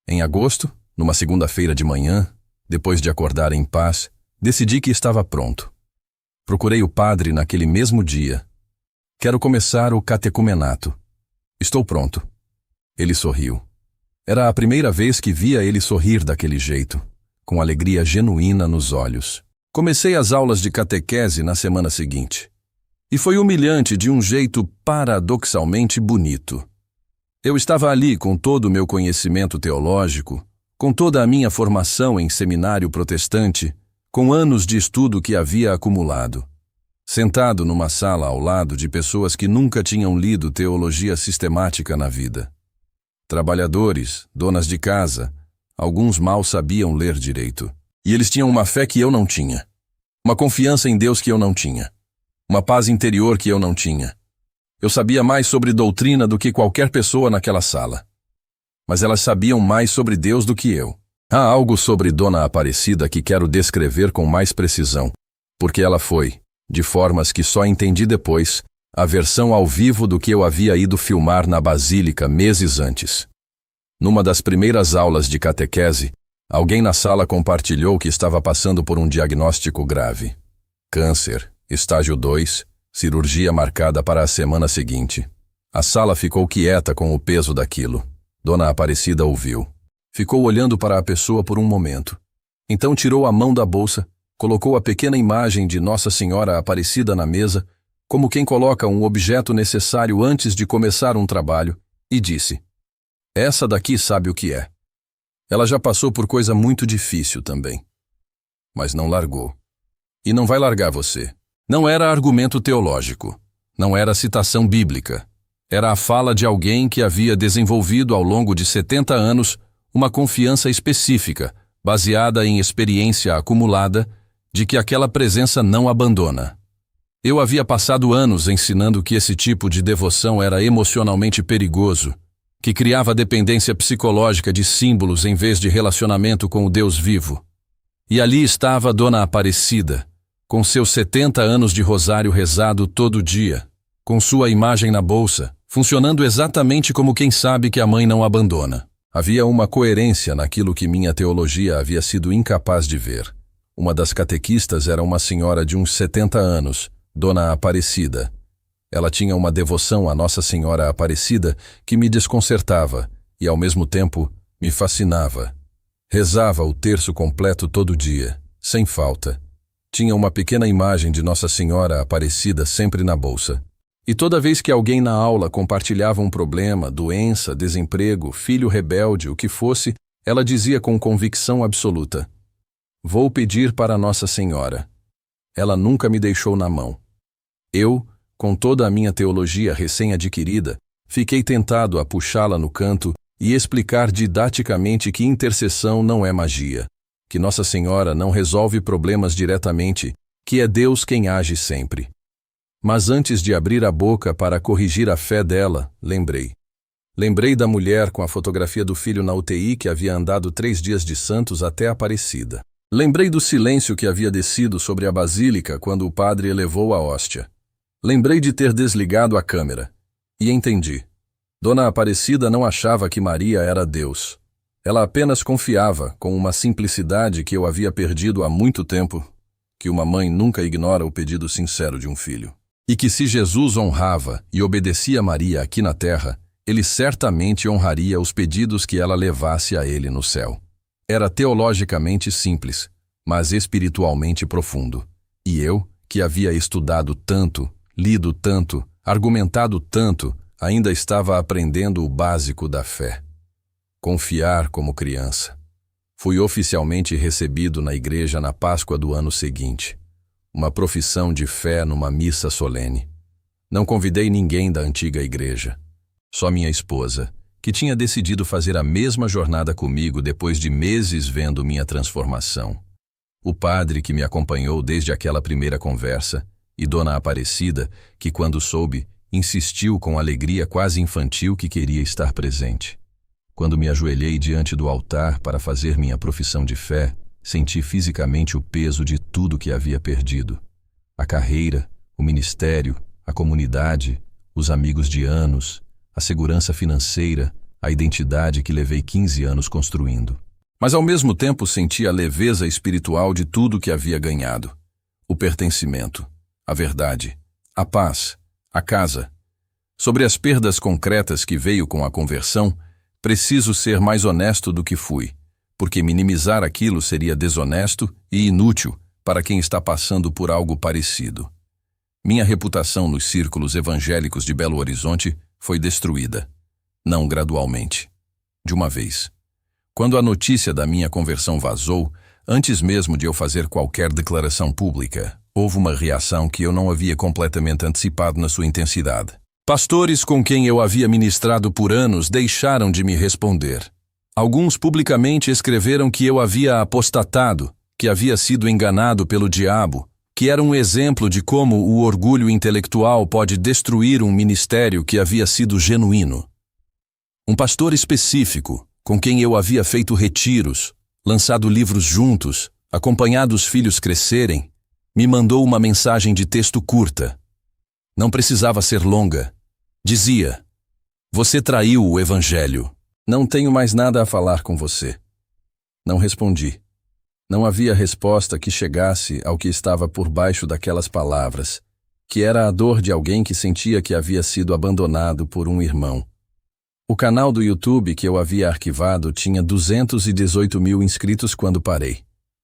Em agosto, numa segunda-feira de manhã, depois de acordar em paz, decidi que estava pronto. Procurei o padre naquele mesmo dia. Quero começar o catecumenato. Estou pronto. Ele sorriu. Era a primeira vez que via ele sorrir daquele jeito, com alegria genuína nos olhos. Comecei as aulas de catequese na semana seguinte. E foi humilhante de um jeito paradoxalmente bonito. Eu estava ali com todo o meu conhecimento teológico, com toda a minha formação em seminário protestante, com anos de estudo que havia acumulado. Sentado numa sala ao lado de pessoas que nunca tinham lido teologia sistemática na vida. Trabalhadores, donas de casa, alguns mal sabiam ler direito. E eles tinham uma fé que eu não tinha. Uma confiança em Deus que eu não tinha. Uma paz interior que eu não tinha. Eu sabia mais sobre doutrina do que qualquer pessoa naquela sala. Mas elas sabiam mais sobre Deus do que eu. Há algo sobre Dona Aparecida que quero descrever com mais precisão, porque ela foi, de formas que só entendi depois, a versão ao vivo do que eu havia ido filmar na Basílica meses antes. Numa das primeiras aulas de catequese, alguém na sala compartilhou que estava passando por um diagnóstico grave. Câncer, estágio 2, cirurgia marcada para a semana seguinte. A sala ficou quieta com o peso daquilo. Dona Aparecida ouviu. Ficou olhando para a pessoa por um momento. Então tirou a mão da bolsa, colocou a pequena imagem de Nossa Senhora Aparecida na mesa, como quem coloca um objeto necessário antes de começar um trabalho, e disse: Essa daqui sabe o que é. Ela já passou por coisa muito difícil também. Mas não largou. E não vai largar você. Não era argumento teológico. Não era citação bíblica. Era a fala de alguém que havia desenvolvido ao longo de 70 anos uma confiança específica, baseada em experiência acumulada, de que aquela presença não abandona. Eu havia passado anos ensinando que esse tipo de devoção era emocionalmente perigoso, que criava dependência psicológica de símbolos em vez de relacionamento com o Deus vivo. E ali estava a Dona Aparecida, com seus 70 anos de rosário rezado todo dia, com sua imagem na bolsa, funcionando exatamente como quem sabe que a mãe não abandona. Havia uma coerência naquilo que minha teologia havia sido incapaz de ver. Uma das catequistas era uma senhora de uns 70 anos, Dona Aparecida. Ela tinha uma devoção à Nossa Senhora Aparecida que me desconcertava e, ao mesmo tempo, me fascinava. Rezava o terço completo todo dia, sem falta. Tinha uma pequena imagem de Nossa Senhora Aparecida sempre na bolsa. E toda vez que alguém na aula compartilhava um problema, doença, desemprego, filho rebelde, o que fosse, ela dizia com convicção absoluta: Vou pedir para Nossa Senhora. Ela nunca me deixou na mão. Eu, com toda a minha teologia recém-adquirida, fiquei tentado a puxá-la no canto e explicar didaticamente que intercessão não é magia, que Nossa Senhora não resolve problemas diretamente, que é Deus quem age sempre. Mas antes de abrir a boca para corrigir a fé dela, lembrei: Lembrei da mulher com a fotografia do filho na UTI que havia andado 3 dias de Santos até Aparecida. Lembrei do silêncio que havia descido sobre a basílica quando o padre elevou a hóstia. Lembrei de ter desligado a câmera. E entendi. Dona Aparecida não achava que Maria era Deus. Ela apenas confiava, com uma simplicidade que eu havia perdido há muito tempo, que uma mãe nunca ignora o pedido sincero de um filho. E que se Jesus honrava e obedecia a Maria aqui na terra, ele certamente honraria os pedidos que ela levasse a ele no céu. Era teologicamente simples, mas espiritualmente profundo. E eu, que havia estudado tanto, lido tanto, argumentado tanto, ainda estava aprendendo o básico da fé. Confiar como criança. Fui oficialmente recebido na igreja na Páscoa do ano seguinte. Uma profissão de fé numa missa solene. Não convidei ninguém da antiga igreja. Só minha esposa, que tinha decidido fazer a mesma jornada comigo depois de meses vendo minha transformação. O padre que me acompanhou desde aquela primeira conversa, e Dona Aparecida, que quando soube, insistiu com alegria quase infantil que queria estar presente. Quando me ajoelhei diante do altar para fazer minha profissão de fé, senti fisicamente o peso de tudo que havia perdido. A carreira, o ministério, a comunidade, os amigos de anos, a segurança financeira, a identidade que levei 15 anos construindo. Mas ao mesmo tempo senti a leveza espiritual de tudo que havia ganhado. O pertencimento, a verdade, a paz, a casa. Sobre as perdas concretas que veio com a conversão, preciso ser mais honesto do que fui, porque minimizar aquilo seria desonesto e inútil para quem está passando por algo parecido. Minha reputação nos círculos evangélicos de Belo Horizonte foi destruída, não gradualmente, de uma vez. Quando a notícia da minha conversão vazou, antes mesmo de eu fazer qualquer declaração pública, houve uma reação que eu não havia completamente antecipado na sua intensidade. Pastores com quem eu havia ministrado por anos deixaram de me responder. Alguns publicamente escreveram que eu havia apostatado, que havia sido enganado pelo diabo, que era um exemplo de como o orgulho intelectual pode destruir um ministério que havia sido genuíno. Um pastor específico, com quem eu havia feito retiros, lançado livros juntos, acompanhado os filhos crescerem, me mandou uma mensagem de texto curta. Não precisava ser longa. Dizia: "Você traiu o Evangelho. Não tenho mais nada a falar com você." Não respondi. Não havia resposta que chegasse ao que estava por baixo daquelas palavras, que era a dor de alguém que sentia que havia sido abandonado por um irmão. O canal do YouTube que eu havia arquivado tinha 218 mil inscritos quando parei.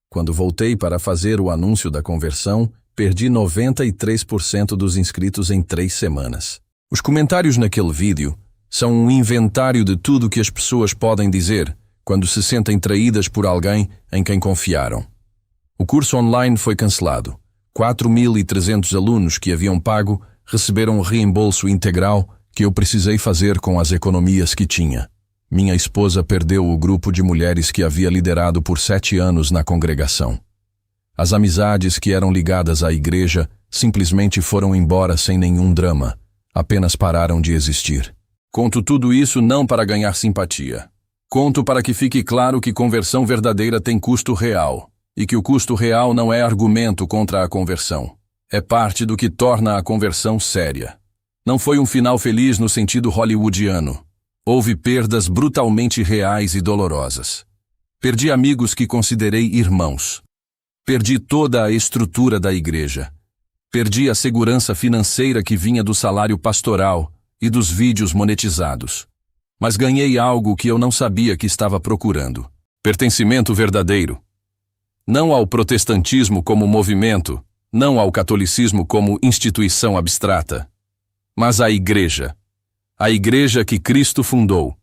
Quando voltei para fazer o anúncio da conversão, perdi 93% dos inscritos em 3 semanas. Os comentários naquele vídeo são um inventário de tudo que as pessoas podem dizer quando se sentem traídas por alguém em quem confiaram. O curso online foi cancelado. 4.300 alunos que haviam pago receberam um reembolso integral que eu precisei fazer com as economias que tinha. Minha esposa perdeu o grupo de mulheres que havia liderado por 7 anos na congregação. As amizades que eram ligadas à igreja simplesmente foram embora sem nenhum drama, apenas pararam de existir. Conto tudo isso não para ganhar simpatia. Conto para que fique claro que conversão verdadeira tem custo real, e que o custo real não é argumento contra a conversão. É parte do que torna a conversão séria. Não foi um final feliz no sentido hollywoodiano. Houve perdas brutalmente reais e dolorosas. Perdi amigos que considerei irmãos. Perdi toda a estrutura da igreja. Perdi a segurança financeira que vinha do salário pastoral e dos vídeos monetizados. Mas ganhei algo que eu não sabia que estava procurando. Pertencimento verdadeiro. Não ao protestantismo como movimento, não ao catolicismo como instituição abstrata, mas à igreja. A igreja que Cristo fundou.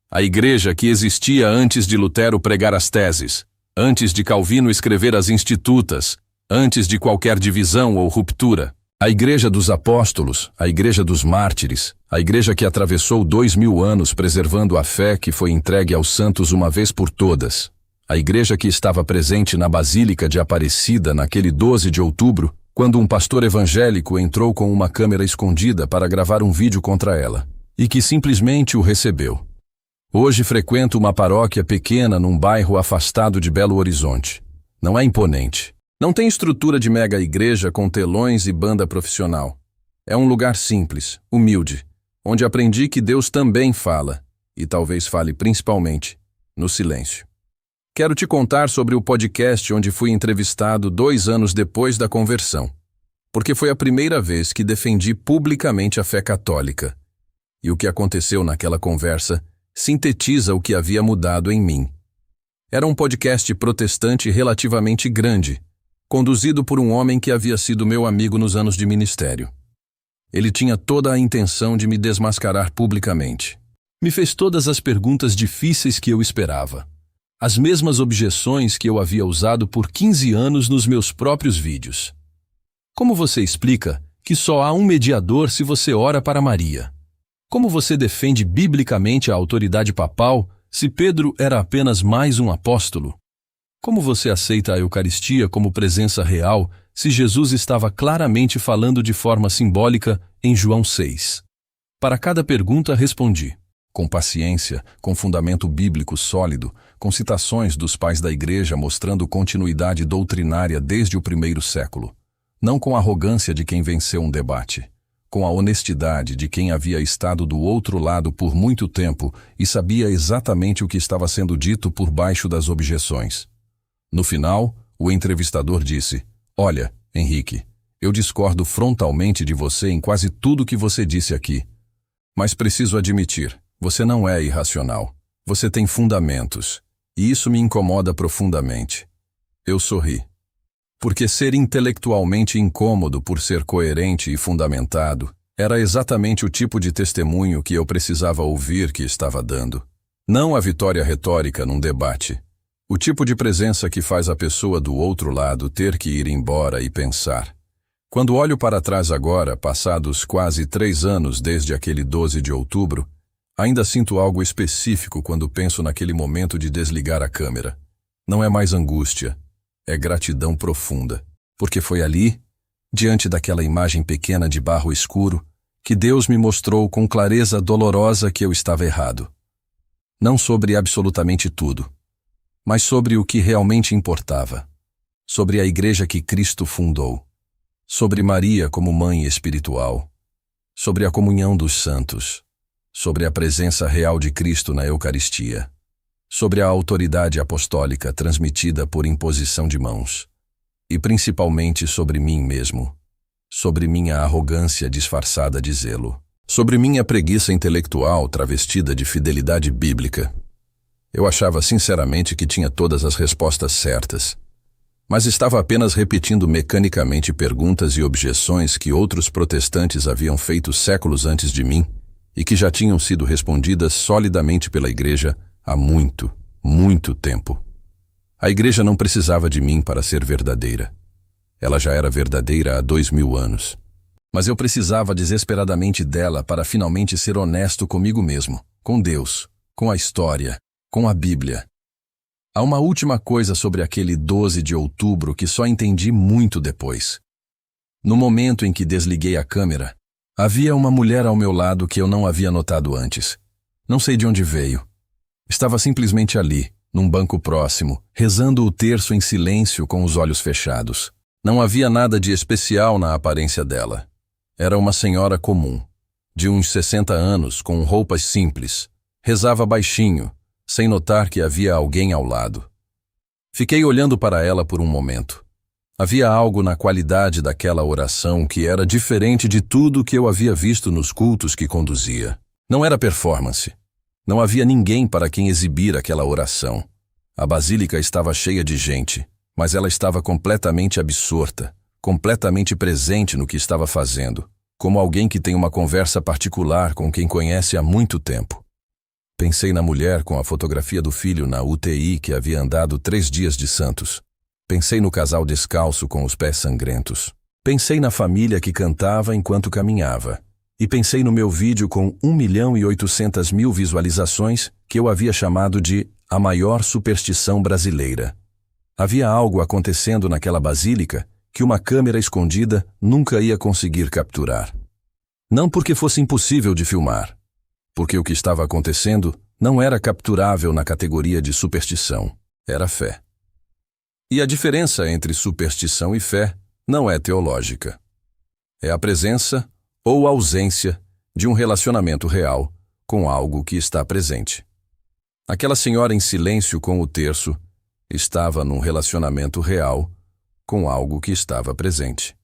A igreja que existia antes de Lutero pregar as teses, antes de Calvino escrever as Institutas, antes de qualquer divisão ou ruptura. A igreja dos apóstolos, a igreja dos mártires, a igreja que atravessou 2000 anos preservando a fé que foi entregue aos santos uma vez por todas. A igreja que estava presente na Basílica de Aparecida naquele 12 de outubro, quando um pastor evangélico entrou com uma câmera escondida para gravar um vídeo contra ela. e que simplesmente o recebeu. Hoje frequento uma paróquia pequena num bairro afastado de Belo Horizonte. Não é imponente. Não tem estrutura de mega igreja com telões e banda profissional. É um lugar simples, humilde, onde aprendi que Deus também fala, e talvez fale principalmente no silêncio. Quero te contar sobre o podcast onde fui entrevistado 2 anos depois da conversão, porque foi a primeira vez que defendi publicamente a fé católica. E o que aconteceu naquela conversa sintetiza o que havia mudado em mim. Era um podcast protestante relativamente grande, conduzido por um homem que havia sido meu amigo nos anos de ministério. Ele tinha toda a intenção de me desmascarar publicamente. Me fez todas as perguntas difíceis que eu esperava. As mesmas objeções que eu havia usado por 15 anos nos meus próprios vídeos. Como você explica que só há um mediador se você ora para Maria? Como você defende biblicamente a autoridade papal se Pedro era apenas mais um apóstolo? Como você aceita a Eucaristia como presença real se Jesus estava claramente falando de forma simbólica em João 6? Para cada pergunta respondi, com paciência, com fundamento bíblico sólido, com citações dos pais da Igreja mostrando continuidade doutrinária desde o primeiro século, não com a arrogância de quem venceu um debate, com a honestidade de quem havia estado do outro lado por muito tempo e sabia exatamente o que estava sendo dito por baixo das objeções. No final, o entrevistador disse, "Olha, Henrique, eu discordo frontalmente de você em quase tudo que você disse aqui. Mas preciso admitir, você não é irracional. Você tem fundamentos, e isso me incomoda profundamente." Eu sorri. Porque ser intelectualmente incômodo por ser coerente e fundamentado era exatamente o tipo de testemunho que eu precisava ouvir que estava dando. Não a vitória retórica num debate. O tipo de presença que faz a pessoa do outro lado ter que ir embora e pensar. Quando olho para trás agora, passados quase 3 anos desde aquele 12 de outubro, ainda sinto algo específico quando penso naquele momento de desligar a câmera. Não é mais angústia. É gratidão profunda, porque foi ali, diante daquela imagem pequena de barro escuro, que Deus me mostrou com clareza dolorosa que eu estava errado. Não sobre absolutamente tudo, mas sobre o que realmente importava, sobre a igreja que Cristo fundou, sobre Maria como mãe espiritual, sobre a comunhão dos santos, sobre a presença real de Cristo na Eucaristia, sobre a autoridade apostólica transmitida por imposição de mãos, e principalmente sobre mim mesmo, sobre minha arrogância disfarçada de zelo, sobre minha preguiça intelectual travestida de fidelidade bíblica. Eu achava sinceramente que tinha todas as respostas certas, mas estava apenas repetindo mecanicamente perguntas e objeções que outros protestantes haviam feito séculos antes de mim e que já tinham sido respondidas solidamente pela Igreja há muito, muito tempo. A Igreja não precisava de mim para ser verdadeira. Ela já era verdadeira há 2000 anos. Mas eu precisava desesperadamente dela para finalmente ser honesto comigo mesmo, com Deus, com a história, com a Bíblia. Há uma última coisa sobre aquele 12 de outubro que só entendi muito depois. No momento em que desliguei a câmera, havia uma mulher ao meu lado que eu não havia notado antes. Não sei de onde veio. Estava simplesmente ali, num banco próximo, rezando o terço em silêncio com os olhos fechados. Não havia nada de especial na aparência dela. Era uma senhora comum, de uns 60 anos, com roupas simples. Rezava baixinho, sem notar que havia alguém ao lado. Fiquei olhando para ela por um momento. Havia algo na qualidade daquela oração que era diferente de tudo que eu havia visto nos cultos que conduzia. Não era performance. Não havia ninguém para quem exibir aquela oração. A basílica estava cheia de gente, mas ela estava completamente absorta, completamente presente no que estava fazendo, como alguém que tem uma conversa particular com quem conhece há muito tempo. Pensei na mulher com a fotografia do filho na UTI que havia andado 3 dias de Santos. Pensei no casal descalço com os pés sangrentos. Pensei na família que cantava enquanto caminhava. E pensei no meu vídeo com 1.800.000 visualizações que eu havia chamado de a maior superstição brasileira. Havia algo acontecendo naquela basílica que uma câmera escondida nunca ia conseguir capturar. Não porque fosse impossível de filmar, Porque o que estava acontecendo não era capturável na categoria de superstição, era fé. E a diferença entre superstição e fé não é teológica. É a presença ou ausência de um relacionamento real com algo que está presente. Aquela senhora em silêncio com o terço estava num relacionamento real com algo que estava presente.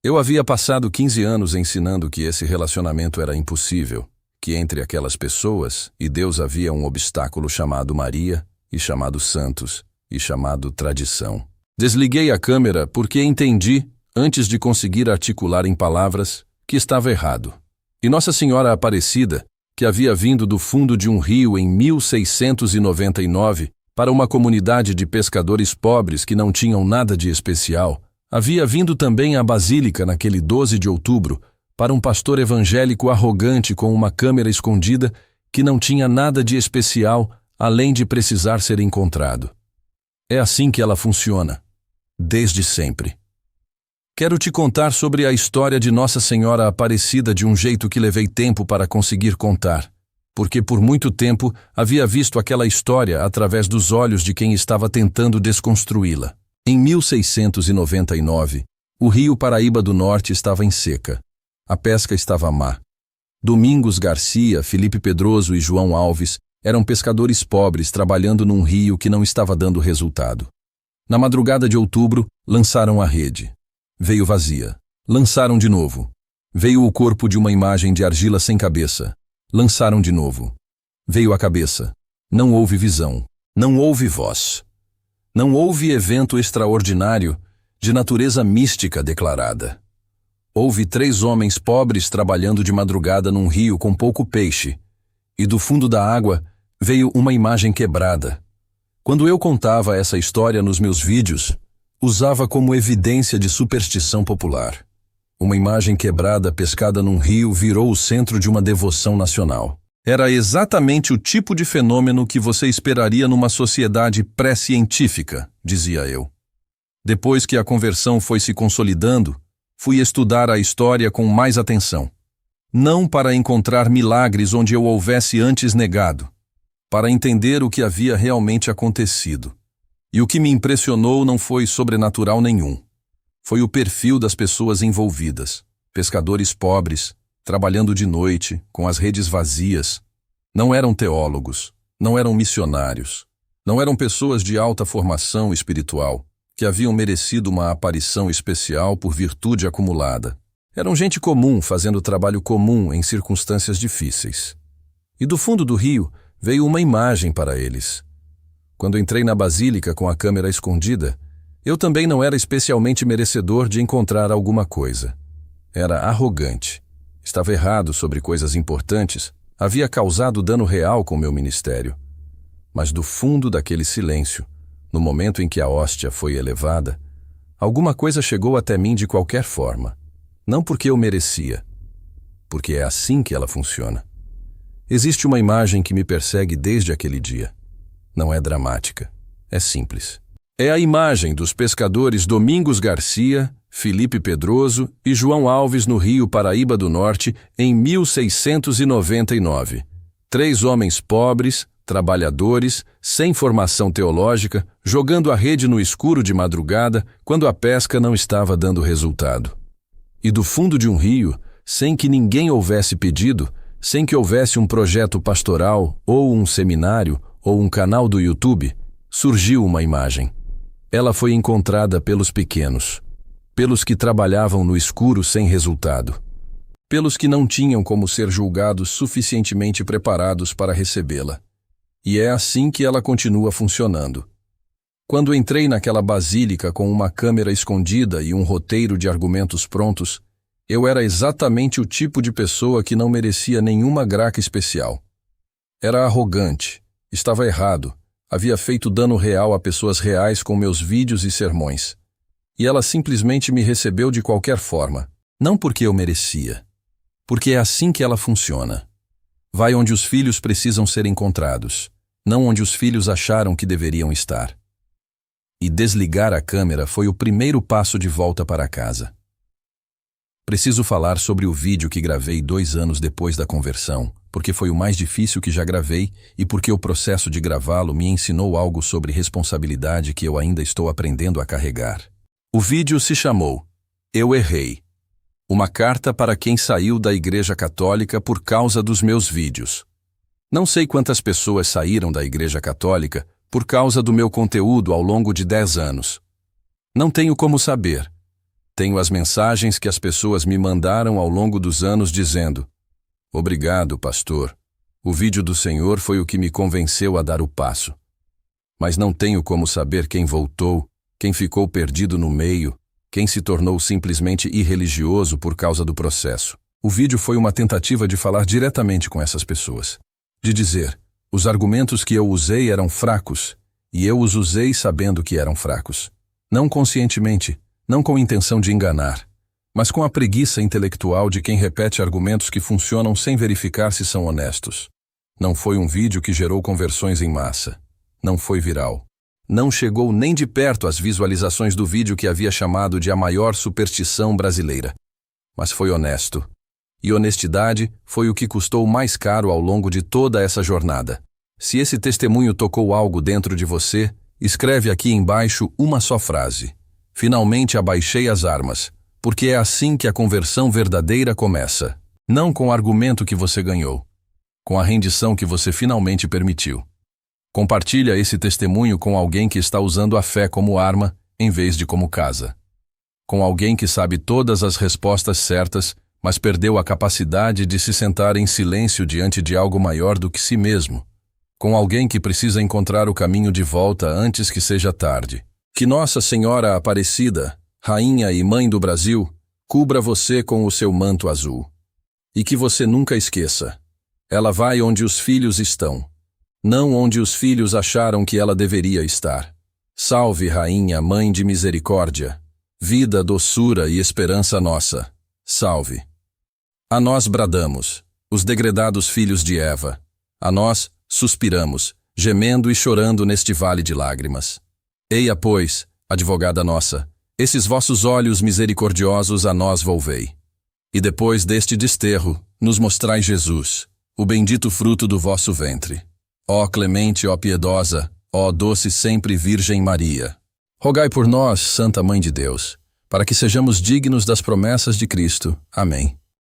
Eu havia passado 15 anos ensinando que esse relacionamento era impossível, que entre aquelas pessoas e Deus havia um obstáculo chamado Maria, e chamado santos, e chamado tradição. Desliguei a câmera porque entendi, antes de conseguir articular em palavras, que estava errado. E Nossa Senhora Aparecida, que havia vindo do fundo de um rio em 1699 para uma comunidade de pescadores pobres que não tinham nada de especial, havia vindo também à Basílica naquele 12 de outubro para um pastor evangélico arrogante com uma câmera escondida que não tinha nada de especial além de precisar ser encontrado. É assim que ela funciona, desde sempre. Quero te contar sobre a história de Nossa Senhora Aparecida de um jeito que levei tempo para conseguir contar, porque por muito tempo havia visto aquela história através dos olhos de quem estava tentando desconstruí-la. Em 1699, o rio Paraíba do Norte estava em seca. A pesca estava má. Domingos Garcia, Felipe Pedroso e João Alves eram pescadores pobres trabalhando num rio que não estava dando resultado. Na madrugada de outubro, lançaram a rede. Veio vazia. Lançaram de novo. Veio o corpo de uma imagem de argila sem cabeça. Lançaram de novo. Veio a cabeça. Não houve visão. Não houve voz. Não houve evento extraordinário de natureza mística declarada. Houve 3 homens pobres trabalhando de madrugada num rio com pouco peixe, e do fundo da água veio uma imagem quebrada. Quando eu contava essa história nos meus vídeos, usava como evidência de superstição popular. Uma imagem quebrada pescada num rio virou o centro de uma devoção nacional. Era exatamente o tipo de fenômeno que você esperaria numa sociedade pré-científica, dizia eu. Depois que a conversão foi se consolidando, fui estudar a história com mais atenção. Não para encontrar milagres onde eu houvesse antes negado, para entender o que havia realmente acontecido. E o que me impressionou não foi sobrenatural nenhum. Foi o perfil das pessoas envolvidas, pescadores pobres, trabalhando de noite, com as redes vazias. Não eram teólogos, não eram missionários, não eram pessoas de alta formação espiritual, que haviam merecido uma aparição especial por virtude acumulada. Eram gente comum fazendo trabalho comum em circunstâncias difíceis. E do fundo do rio veio uma imagem para eles. Quando entrei na basílica com a câmera escondida, eu também não era especialmente merecedor de encontrar alguma coisa. Era arrogante. Estava errado sobre coisas importantes, havia causado dano real com meu ministério. Mas do fundo daquele silêncio, no momento em que a hóstia foi elevada, alguma coisa chegou até mim de qualquer forma. Não porque eu merecia, porque é assim que ela funciona. Existe uma imagem que me persegue desde aquele dia. Não é dramática, é simples. É a imagem dos pescadores Domingos Garcia, Felipe Pedroso e João Alves no rio Paraíba do Norte em 1699. 3 homens pobres, trabalhadores, sem formação teológica, jogando a rede no escuro de madrugada quando a pesca não estava dando resultado. E do fundo de um rio, sem que ninguém houvesse pedido, sem que houvesse um projeto pastoral, ou um seminário, ou um canal do YouTube, surgiu uma imagem. Ela foi encontrada pelos pequenos, pelos que trabalhavam no escuro sem resultado, pelos que não tinham como ser julgados suficientemente preparados para recebê-la. E é assim que ela continua funcionando. Quando entrei naquela basílica com uma câmera escondida e um roteiro de argumentos prontos, eu era exatamente o tipo de pessoa que não merecia nenhuma graça especial. Era arrogante, estava errado, havia feito dano real a pessoas reais com meus vídeos e sermões. E ela simplesmente me recebeu de qualquer forma, não porque eu merecia, porque é assim que ela funciona. Vai onde os filhos precisam ser encontrados, não onde os filhos acharam que deveriam estar. E desligar a câmera foi o primeiro passo de volta para casa. Preciso falar sobre o vídeo que gravei 2 anos depois da conversão, porque foi o mais difícil que já gravei e porque o processo de gravá-lo me ensinou algo sobre responsabilidade que eu ainda estou aprendendo a carregar. O vídeo se chamou Eu Errei. Uma carta para quem saiu da Igreja Católica por causa dos meus vídeos. Não sei quantas pessoas saíram da Igreja Católica por causa do meu conteúdo ao longo de 10 anos. Não tenho como saber. Tenho as mensagens que as pessoas me mandaram ao longo dos anos dizendo: "Obrigado, pastor. O vídeo do Senhor foi o que me convenceu a dar o passo." Mas não tenho como saber quem voltou, quem ficou perdido no meio, quem se tornou simplesmente irreligioso por causa do processo. O vídeo foi uma tentativa de falar diretamente com essas pessoas. De dizer, os argumentos que eu usei eram fracos, e eu os usei sabendo que eram fracos. Não conscientemente, não com intenção de enganar, mas com a preguiça intelectual de quem repete argumentos que funcionam sem verificar se são honestos. Não foi um vídeo que gerou conversões em massa. Não foi viral. Não chegou nem de perto às visualizações do vídeo que havia chamado de a maior superstição brasileira. Mas foi honesto. E honestidade foi o que custou mais caro ao longo de toda essa jornada. Se esse testemunho tocou algo dentro de você, escreve aqui embaixo uma só frase. Finalmente abaixei as armas, porque é assim que a conversão verdadeira começa. Não com o argumento que você ganhou, com a rendição que você finalmente permitiu. Compartilha esse testemunho com alguém que está usando a fé como arma, em vez de como casa. Com alguém que sabe todas as respostas certas, mas perdeu a capacidade de se sentar em silêncio diante de algo maior do que si mesmo. Com alguém que precisa encontrar o caminho de volta antes que seja tarde. Que Nossa Senhora Aparecida, Rainha e Mãe do Brasil, cubra você com o seu manto azul. E que você nunca esqueça. Ela vai onde os filhos estão. Não onde os filhos acharam que ela deveria estar. Salve, Rainha, Mãe de Misericórdia, vida, doçura e esperança nossa. Salve. A nós bradamos, os degredados filhos de Eva. A nós suspiramos, gemendo e chorando neste vale de lágrimas. Eia, pois, advogada nossa, esses vossos olhos misericordiosos a nós volvei. E depois deste desterro, nos mostrai Jesus, o bendito fruto do vosso ventre. Ó clemente, ó piedosa, ó doce sempre Virgem Maria. Rogai por nós, Santa Mãe de Deus, para que sejamos dignos das promessas de Cristo. Amém.